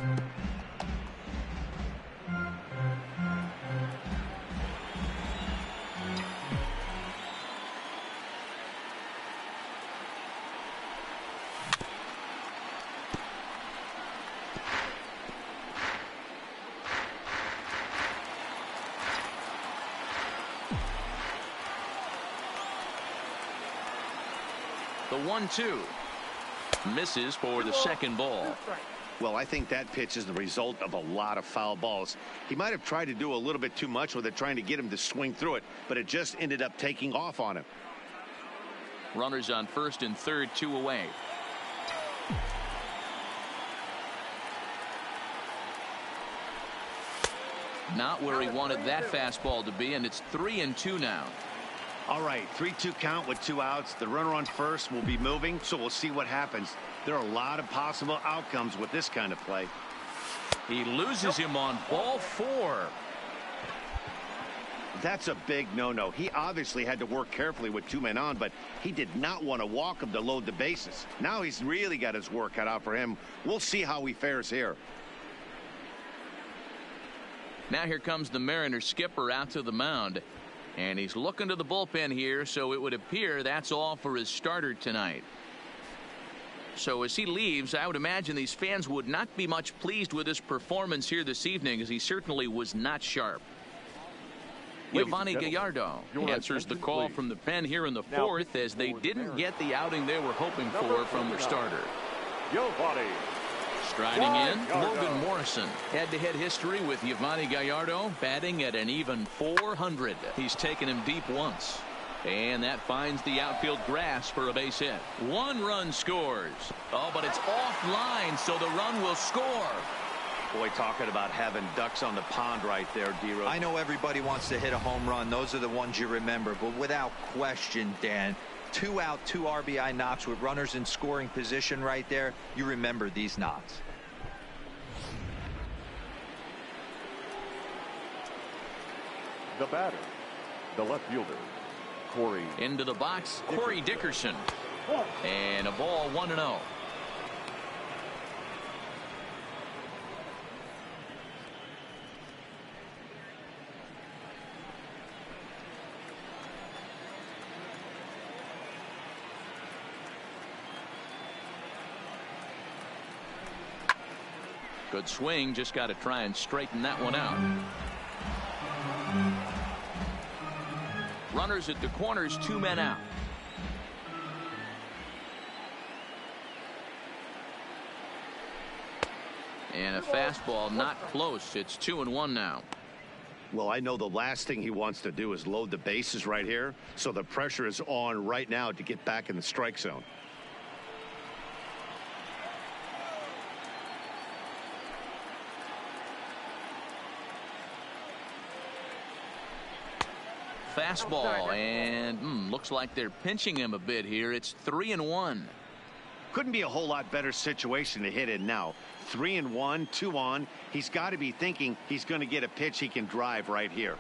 Speaker 1: The 1-2 misses for the second ball.
Speaker 2: Well, I think that pitch is the result of a lot of foul balls. He might have tried to do a little bit too much with it, trying to get him to swing through it, but it just ended up taking off on him.
Speaker 1: Runners on first and third, 2 away. Not where he wanted that fastball to be, and it's 3-2 now.
Speaker 2: All right, 3-2 count with 2 outs. The runner on first will be moving, so we'll see what happens. There are a lot of possible outcomes with this kind of play.
Speaker 1: He loses him on ball 4.
Speaker 2: That's a big no-no. He obviously had to work carefully with 2 men on, but he did not want to walk him to load the bases. Now he's really got his work cut out for him. We'll see how he fares here.
Speaker 1: Now here comes the Mariners skipper out to the mound. And he's looking to the bullpen here, so it would appear that's all for his starter tonight. So as he leaves, I would imagine these fans would not be much pleased with his performance here this evening, as he certainly was not sharp. Giovanni Gallardo answers the call from the pen here in the 4th, as they didn't get the outing they were hoping for from their starter.
Speaker 3: Giovanni.
Speaker 1: Striding in, Logan Morrison. Head-to-head history with Giovanni Gallardo, batting at an even .400. He's taken him deep once. And that finds the outfield grass for a base hit. 1 run scores. Oh, but it's offline, so the run will score.
Speaker 2: Boy, talking about having ducks on the pond right there, D-Rose.
Speaker 4: I know everybody wants to hit a home run. Those are the ones you remember. But without question, Dan, 2 out, 2 RBI knocks with runners in scoring position right there. You remember these knocks.
Speaker 3: The batter, the left fielder, Corey.
Speaker 1: Into the box, Corey Dickerson. And a ball, 1-0. Good swing, just got to try and straighten that one out. Runners at the corners, 2 men out. And a fastball not close. It's 2-1 now.
Speaker 2: Well, I know the last thing he wants to do is load the bases right here, so the pressure is on right now to get back in the strike zone.
Speaker 1: Fastball, and looks like they're pinching him a bit here. It's 3-1.
Speaker 2: Couldn't be a whole lot better situation to hit in now. 3-1, 2 on. He's got to be thinking he's going to get a pitch he can drive right here.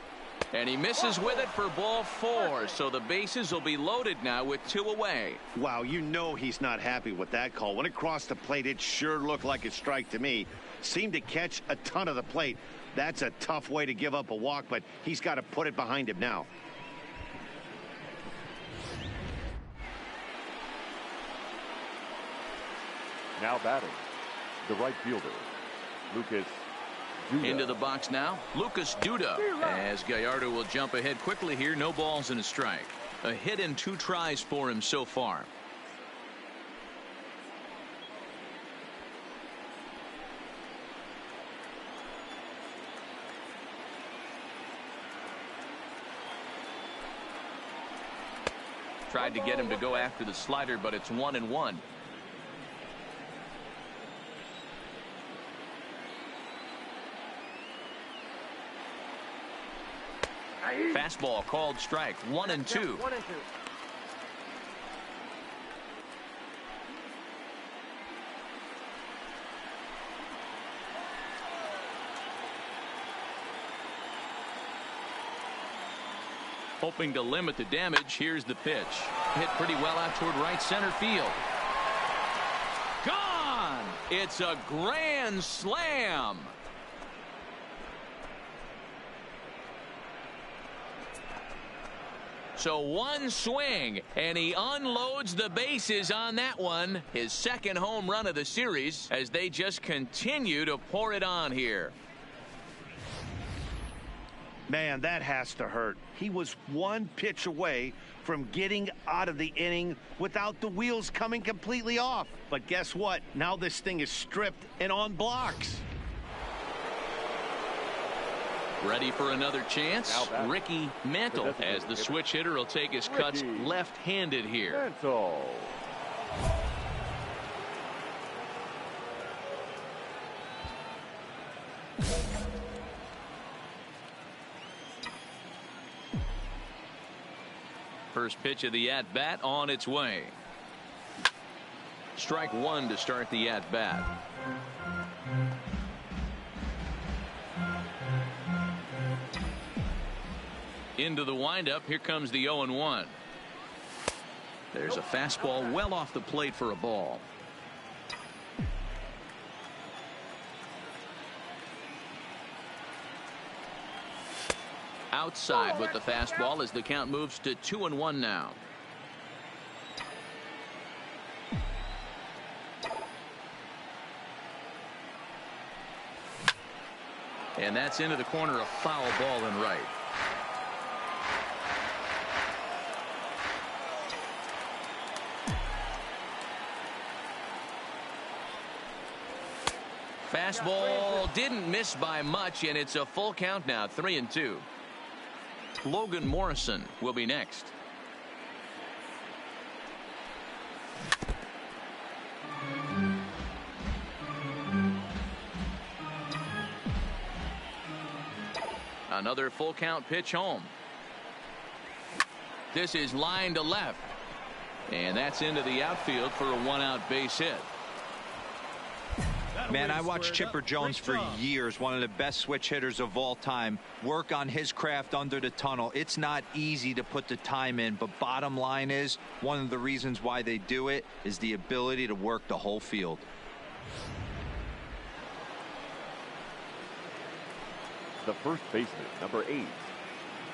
Speaker 1: And he misses with it for ball 4, so the bases will be loaded now with 2 away.
Speaker 2: Wow, you know he's not happy with that call. When it crossed the plate, it sure looked like a strike to me. Seemed to catch a ton of the plate. That's a tough way to give up a walk, but he's got to put it behind him now.
Speaker 3: Now batting, the right fielder, Lucas Duda.
Speaker 1: Into the box now, Lucas Duda, as Gallardo will jump ahead quickly here. No balls and a strike. A hit in 2 tries for him so far. Tried to get him to go after the slider, but it's 1-1. Fastball called strike. 1-2. Hoping to limit the damage. Here's the pitch. Hit pretty well out toward right center field. Gone! It's a grand slam. So one swing, and he unloads the bases on that one. His second home run of the series as they just continue to pour it on here.
Speaker 2: Man, that has to hurt. He was one pitch away from getting out of the inning without the wheels coming completely off. But guess what? Now this thing is stripped and on blocks.
Speaker 1: Ready for another chance. Ricky Mantle, as the switch hitter, will take his cuts left-handed here.
Speaker 3: Mantle.
Speaker 1: First pitch of the at-bat on its way. Strike one to start the at-bat. Into the windup. Here comes the 0-1. There's a fastball well off the plate for a ball. Outside with the fastball as the count moves to 2-1 now. And that's into the corner, a foul ball and right. Fastball didn't miss by much, and it's a full count now, 3-2. Logan Morrison will be next. Another full count pitch home. This is line to left, and that's into the outfield for a one-out base hit.
Speaker 4: Man, I watched Chipper Jones for years, one of the best switch hitters of all time, work on his craft under the tunnel. It's not easy to put the time in, but bottom line is, one of the reasons why they do it is the ability to work the whole field.
Speaker 3: The first baseman, number 8,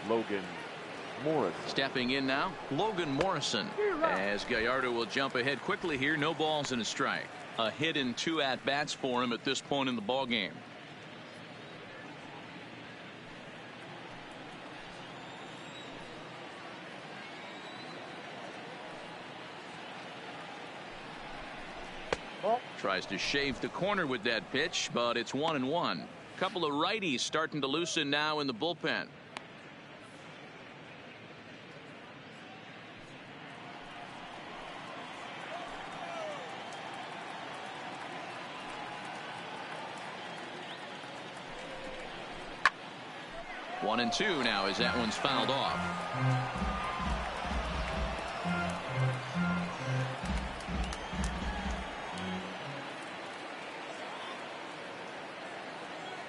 Speaker 3: Logan Morrison.
Speaker 1: Stepping in now, Logan Morrison, as Gallardo will jump ahead quickly here. No balls and a strike. A hit in 2 at-bats for him at this point in the ball game. Tries to shave the corner with that pitch, but it's 1-1. Couple of righties starting to loosen now in the bullpen. One and two now as that one's fouled off.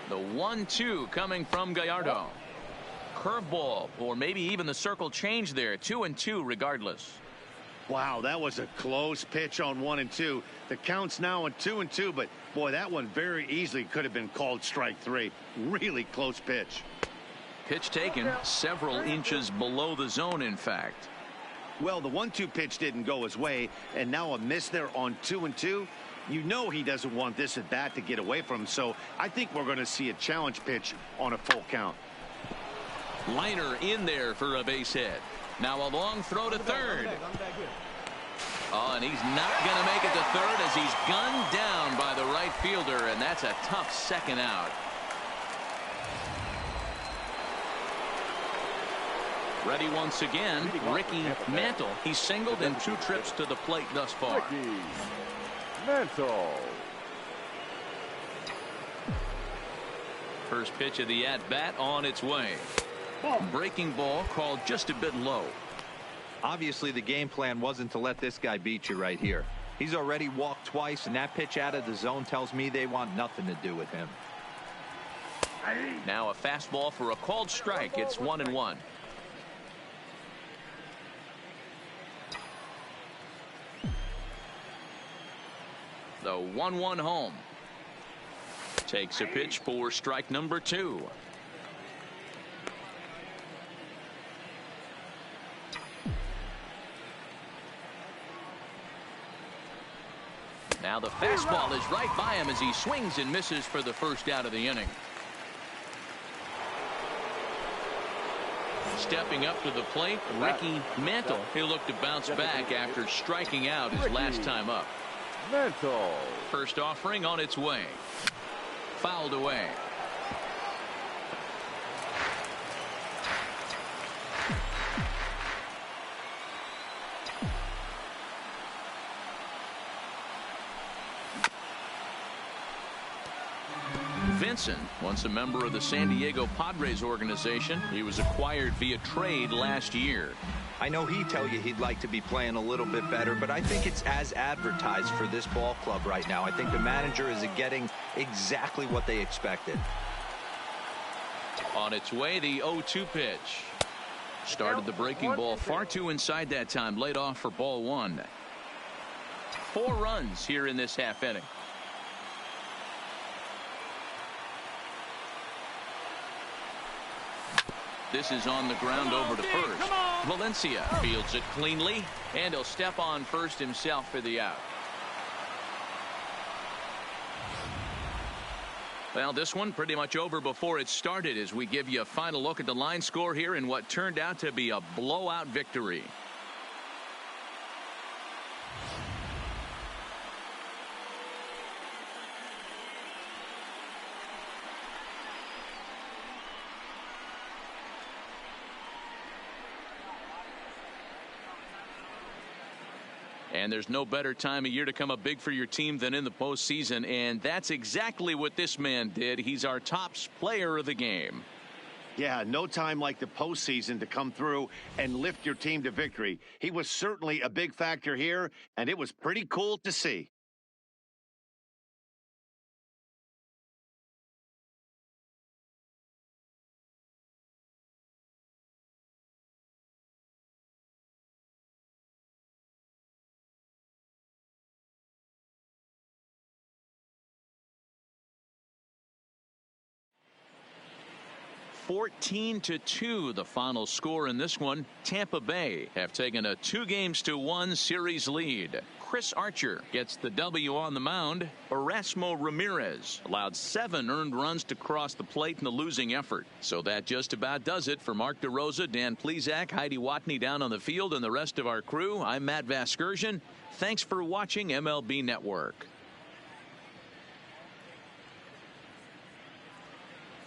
Speaker 1: The 1-2 coming from Gallardo. Curveball, or maybe even the circle change there. 2-2 regardless.
Speaker 2: Wow, that was a close pitch on 1-2. The count's now on 2-2, but boy, that one very easily could have been called strike 3. Really close pitch.
Speaker 1: Pitch taken several inches below the zone, in fact.
Speaker 2: Well, the 1-2 pitch didn't go his way, and now a miss there on 2-2. You know he doesn't want this at bat to get away from him, so I think we're going to see a challenge pitch on a full count.
Speaker 1: Liner in there for a base hit. Now a long throw to third. Oh, and he's not going to make it to third as he's gunned down by the right fielder, and that's a tough second out. Ready once again, Ricky Mantle. He's singled in 2 trips to the plate thus far.
Speaker 3: Ricky Mantle.
Speaker 1: First pitch of the at-bat on its way. Breaking ball called just a bit low.
Speaker 4: Obviously, the game plan wasn't to let this guy beat you right here. He's already walked twice, and that pitch out of the zone tells me they want nothing to do with him.
Speaker 1: Now a fastball for a called strike. It's 1-1. 1-1 home. Takes a pitch for strike number 2. Now the fastball is right by him as he swings and misses for the first out of the inning. Stepping up to the plate, Ricky Mantle. He'll look to bounce back after striking out his last time up.
Speaker 3: Mantle.
Speaker 1: First offering on its way. Fouled away. Vincent, once a member of the San Diego Padres organization, he was acquired via trade last year.
Speaker 4: I know he'd tell you he'd like to be playing a little bit better, but I think it's as advertised for this ball club right now. I think the manager is getting exactly what they expected.
Speaker 1: On its way, the 0-2 pitch. Started the breaking ball far too inside that time. Laid off for ball 1. 4 runs here in this half inning. This is on the ground over to first. Valencia fields it cleanly, and he'll step on first himself for the out. Well, this one pretty much over before it started as we give you a final look at the line score here in what turned out to be a blowout victory. And there's no better time of year to come up big for your team than in the postseason, and that's exactly what this man did. He's our top player of the game.
Speaker 2: Yeah, no time like the postseason to come through and lift your team to victory. He was certainly a big factor here, and it was pretty cool to see.
Speaker 1: (14-2) the final score in this one. Tampa Bay have taken a 2-1 series lead. Chris Archer gets the W on the mound. Erasmo Ramirez allowed 7 earned runs to cross the plate in the losing effort. So that just about does it for Mark DeRosa, Dan Plesac, Heidi Watney down on the field, and the rest of our crew. I'm Matt Vasgersian. Thanks for watching MLB Network.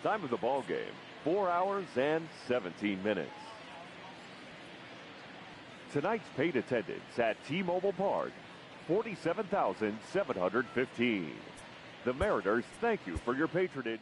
Speaker 3: Time of the ball game, 4 hours and 17 minutes. Tonight's paid attendance at T-Mobile Park, 47,715. The Mariners thank you for your patronage.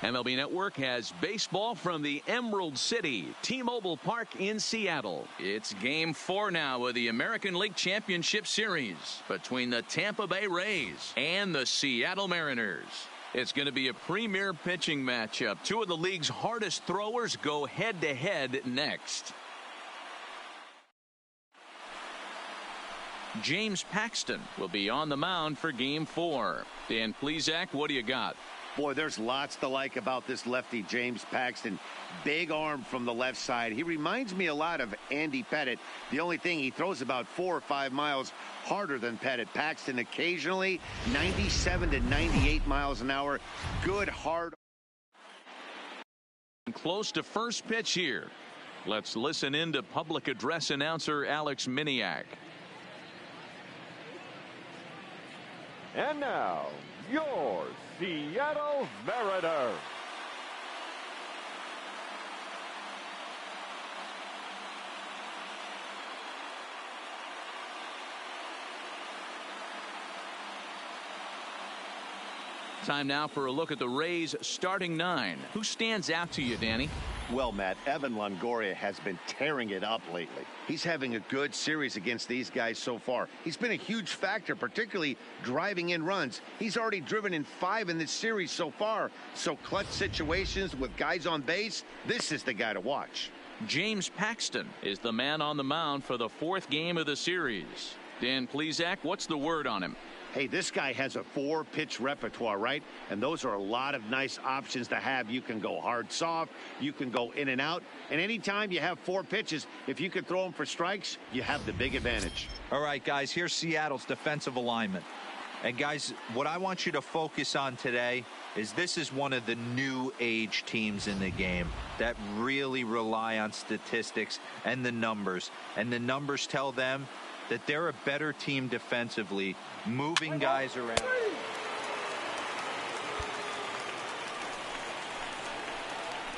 Speaker 1: MLB Network has baseball from the Emerald City, T-Mobile Park in Seattle. It's Game 4 now of the American League Championship Series between the Tampa Bay Rays and the Seattle Mariners. It's going to be a premier pitching matchup. Two of the league's hardest throwers go head-to-head next. James Paxton will be on the mound for Game 4. Dan Plesac, what do you got?
Speaker 2: Boy, there's lots to like about this lefty, James Paxton. Big arm from the left side. He reminds me a lot of Andy Pettitte. The only thing, he throws about 4 or 5 miles harder than Pettitte. Paxton occasionally 97 to 98 miles an hour. Good, hard.
Speaker 1: Close to first pitch here. Let's listen in to public address announcer Alex Miniak.
Speaker 3: And now, your Seattle Mariners.
Speaker 1: Time now for a look at the Rays starting 9. Who stands out to you, Danny?
Speaker 2: Well, Matt, Evan Longoria has been tearing it up lately. He's having a good series against these guys so far. He's been a huge factor, particularly driving in runs. He's already driven in 5 in this series so far. So clutch situations with guys on base, this is the guy to watch.
Speaker 1: James Paxton is the man on the mound for the 4th game of the series. Dan Plesac, what's the word on him?
Speaker 2: Hey, this guy has a 4-pitch repertoire, right? And those are a lot of nice options to have. You can go hard, soft. You can go in and out. And anytime you have 4 pitches, if you can throw them for strikes, you have the big advantage.
Speaker 4: All right, guys, here's Seattle's defensive alignment. And, guys, what I want you to focus on today is this is one of the new age teams in the game that really rely on statistics and the numbers. And the numbers tell them that they're a better team defensively, moving guys around.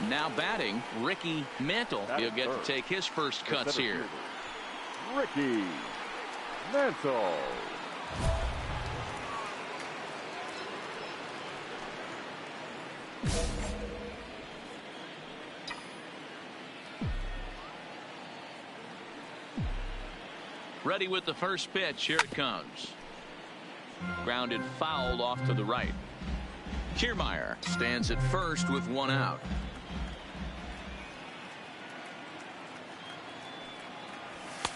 Speaker 1: Now batting, Ricky Mantle. He'll get to take his first cuts here.
Speaker 3: Ricky Mantle.
Speaker 1: Ready with the first pitch. Here it comes. Grounded foul off to the right. Kiermaier stands at first with 1 out.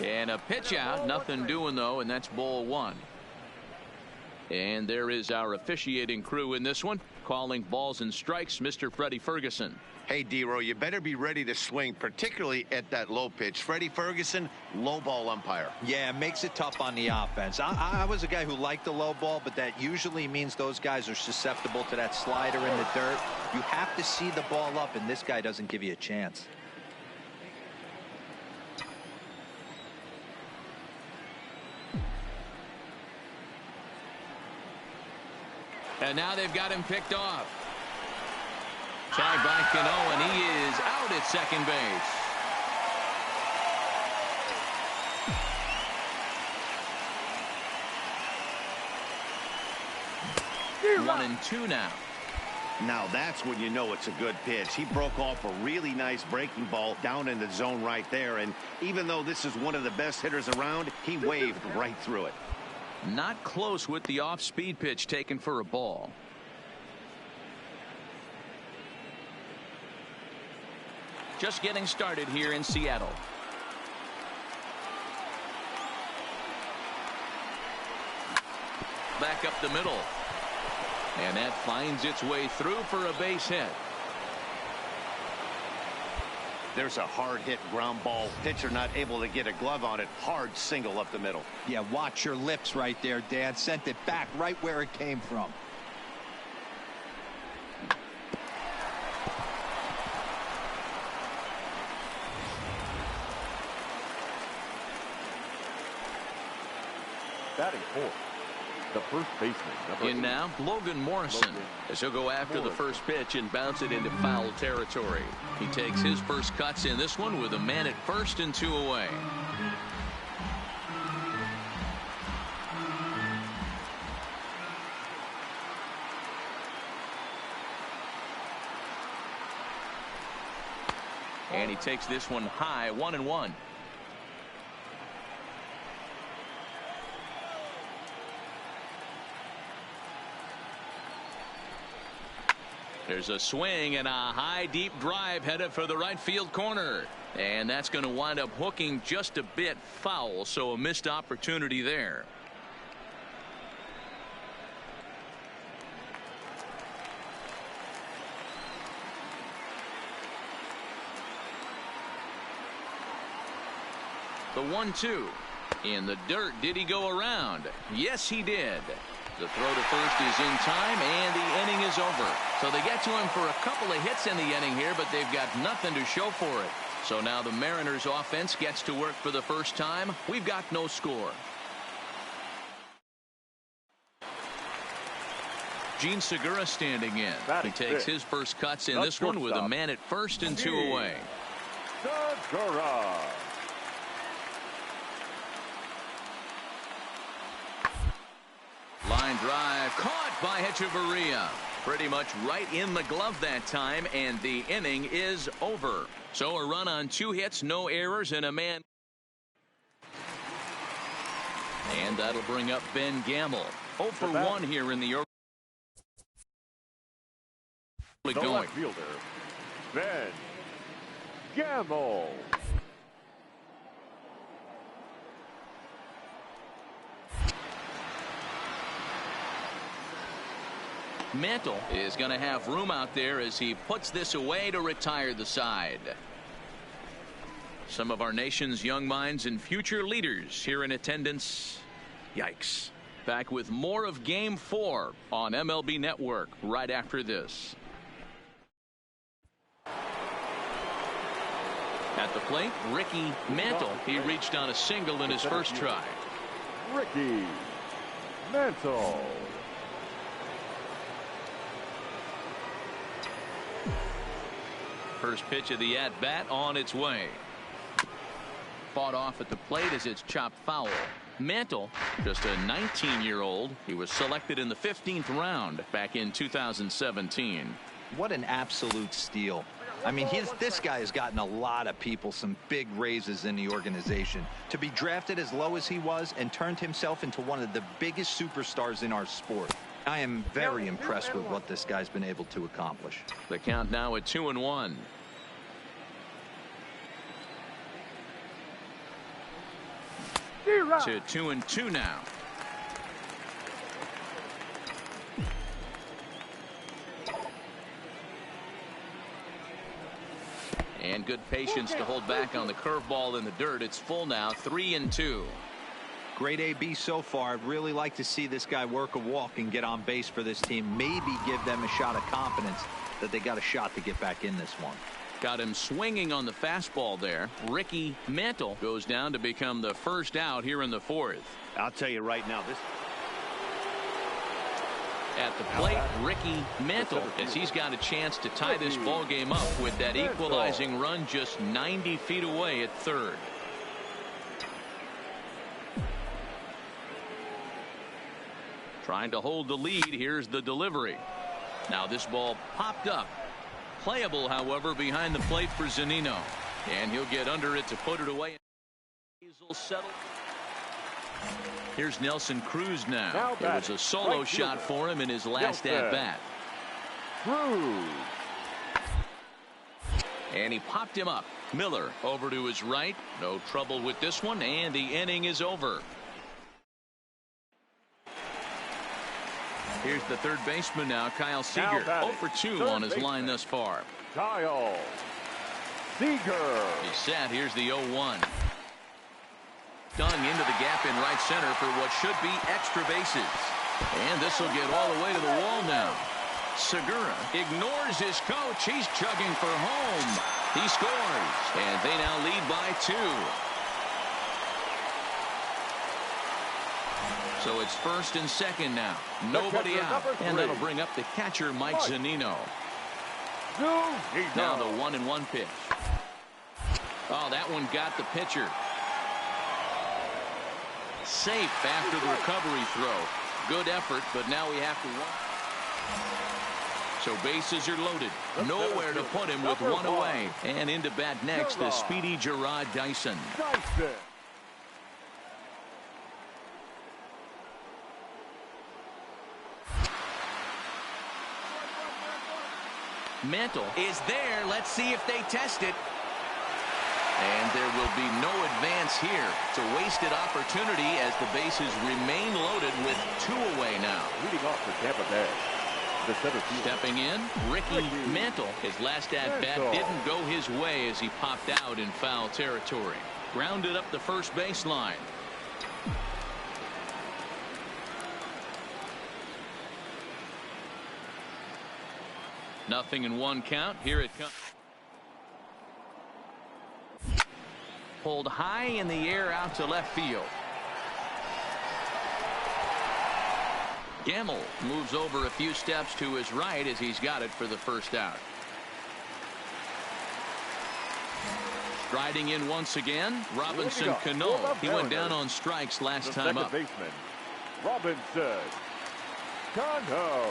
Speaker 1: And a pitch out. Nothing doing, though, and that's ball 1. And there is our officiating crew in this one, calling balls and strikes, Mr. Freddie Ferguson.
Speaker 2: Hey, D-Row, you better be ready to swing, particularly at that low pitch. Freddie Ferguson, low ball umpire.
Speaker 4: Yeah, it makes it tough on the offense. I was a guy who liked the low ball, but that usually means those guys are susceptible to that slider in the dirt. You have to see the ball up, and this guy doesn't give you a chance.
Speaker 1: And now they've got him picked off. Tagged by Cano, and he is out at second base. One and two now.
Speaker 2: Now that's when you know it's a good pitch. He broke off a really nice breaking ball down in the zone right there. And even though this is one of the best hitters around, he waved right through it.
Speaker 1: Not close with the off-speed pitch taken for a ball. Just getting started here in Seattle. Back up the middle. And that finds its way through for a base hit.
Speaker 2: There's a hard hit ground ball. Pitcher not able to get a glove on it. Hard single up the middle.
Speaker 4: Yeah, watch your lips right there, Dan. Sent it back right where it came from.
Speaker 3: Batting fourth, the first baseman.
Speaker 1: In now, Logan Morrison, as he'll go after the first pitch and bounce it into foul territory. He takes his first cuts in this one with a man at first and 2 away. And he takes this one high, 1-1. There's a swing and a high deep drive headed for the right field corner, and that's going to wind up hooking just a bit foul, so a missed opportunity there. The 1-2. In the dirt. Did he go around? Yes, he did. The throw to first is in time, and the inning is over. So they get to him for a couple of hits in the inning here, but they've got nothing to show for it. So now the Mariners offense gets to work for the first time. We've got no score. Gene Segura standing in. He takes his first cuts in this one with a man at first and 2 away.
Speaker 3: Segura.
Speaker 1: Line drive caught by Hechavarria. Pretty much right in the glove that time, and the inning is over. So a run on 2 hits, no errors, and a man. And that'll bring up Ben Gamble. 0 for 1 here in the early going.
Speaker 3: Left fielder, Ben Gamble.
Speaker 1: Mantle is going to have room out there as he puts this away to retire the side. Some of our nation's young minds and future leaders here in attendance. Yikes. Back with more of Game 4 on MLB Network right after this. At the plate, Ricky Mantle. He reached on a single in his first try.
Speaker 3: Ricky Mantle.
Speaker 1: First pitch of the at-bat on its way. Fought off at the plate as it's chopped foul. Mantle, just a 19-year-old. He was selected in the 15th round back in 2017.
Speaker 4: What an absolute steal. I mean, this guy has gotten a lot of people some big raises in the organization. To be drafted as low as he was and turned himself into one of the biggest superstars in our sport. I am very impressed with what this guy's been able to accomplish.
Speaker 1: The count now at 2-1. To 2-2 now. And good patience to hold back on the curveball in the dirt. It's full now, 3-2.
Speaker 4: Great AB so far. I'd really like to see this guy work a walk and get on base for this team. Maybe give them a shot of confidence that they got a shot to get back in this one.
Speaker 1: Got him swinging on the fastball there. Ricky Mantle goes down to become the first out here in the 4th.
Speaker 2: I'll tell you right now, this.
Speaker 1: At the plate, Ricky Mantle, as he's got a chance to tie this ball game up with that equalizing run just 90 feet away at third. Trying to hold the lead. Here's the delivery. Now this ball popped up. Playable, however, behind the plate for Zunino. And he'll get under it to put it away. He'll settle. Here's Nelson Cruz now. It was a solo shot for him in his last at-bat.
Speaker 3: Cruz.
Speaker 1: And he popped him up. Miller over to his right. No trouble with this one, and the inning is over. Here's the third baseman now, Kyle Seager. 0 for 2 on his line thus far.
Speaker 3: Kyle Seager.
Speaker 1: He's set. Here's the 0-1. Dung into the gap in right center for what should be extra bases. And this will get all the way to the wall now. Segura ignores his coach. He's chugging for home. He scores. And they now lead by 2. So it's first and second now. Nobody out. And that'll bring up the catcher, Mike Zunino. Now the 1-1 pitch. Oh, that one got the pitcher. Safe after the recovery throw. Good effort, but now we have to run. So bases are loaded. Nowhere to put him with 1 away. And into bat next, the speedy Gerard Dyson. Mantle is there. Let's see if they test it. And there will be no advance here. It's a wasted opportunity as the bases remain loaded with 2 away now.
Speaker 3: Leading off for Tampa Bay. The center field.
Speaker 1: Stepping in, Ricky Mantle. His last at-bat didn't go his way as he popped out in foul territory. Grounded up the first baseline. Nothing in one count. Here it comes. Pulled high in the air out to left field. Gamble moves over a few steps to his right as he's got it for the first out. Striding in once again, Robinson Cano. He went down on strikes last time up.
Speaker 3: Baseman, Robinson Cano.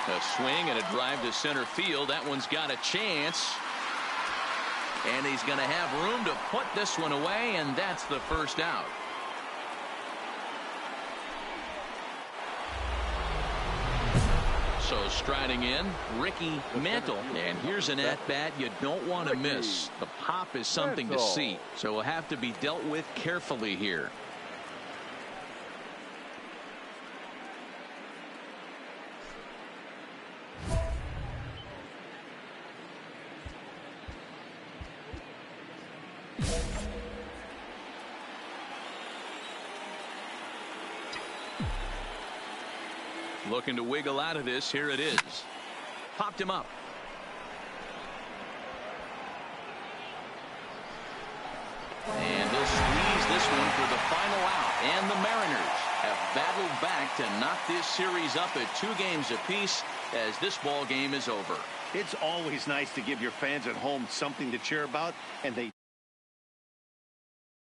Speaker 1: A swing and a drive to center field. That one's got a chance. And he's going to have room to put this one away, and that's the first out. So striding in, Ricky Mantle. And here's an at-bat you don't want to miss. The pop is something to see, so will have to be dealt with carefully here. Looking to wiggle out of this. Here it is. Popped him up. And he'll squeeze this one for the final out. And the Mariners have battled back to knock this series up at 2 games apiece as this ball game is over.
Speaker 2: It's always nice to give your fans at home something to cheer about, and they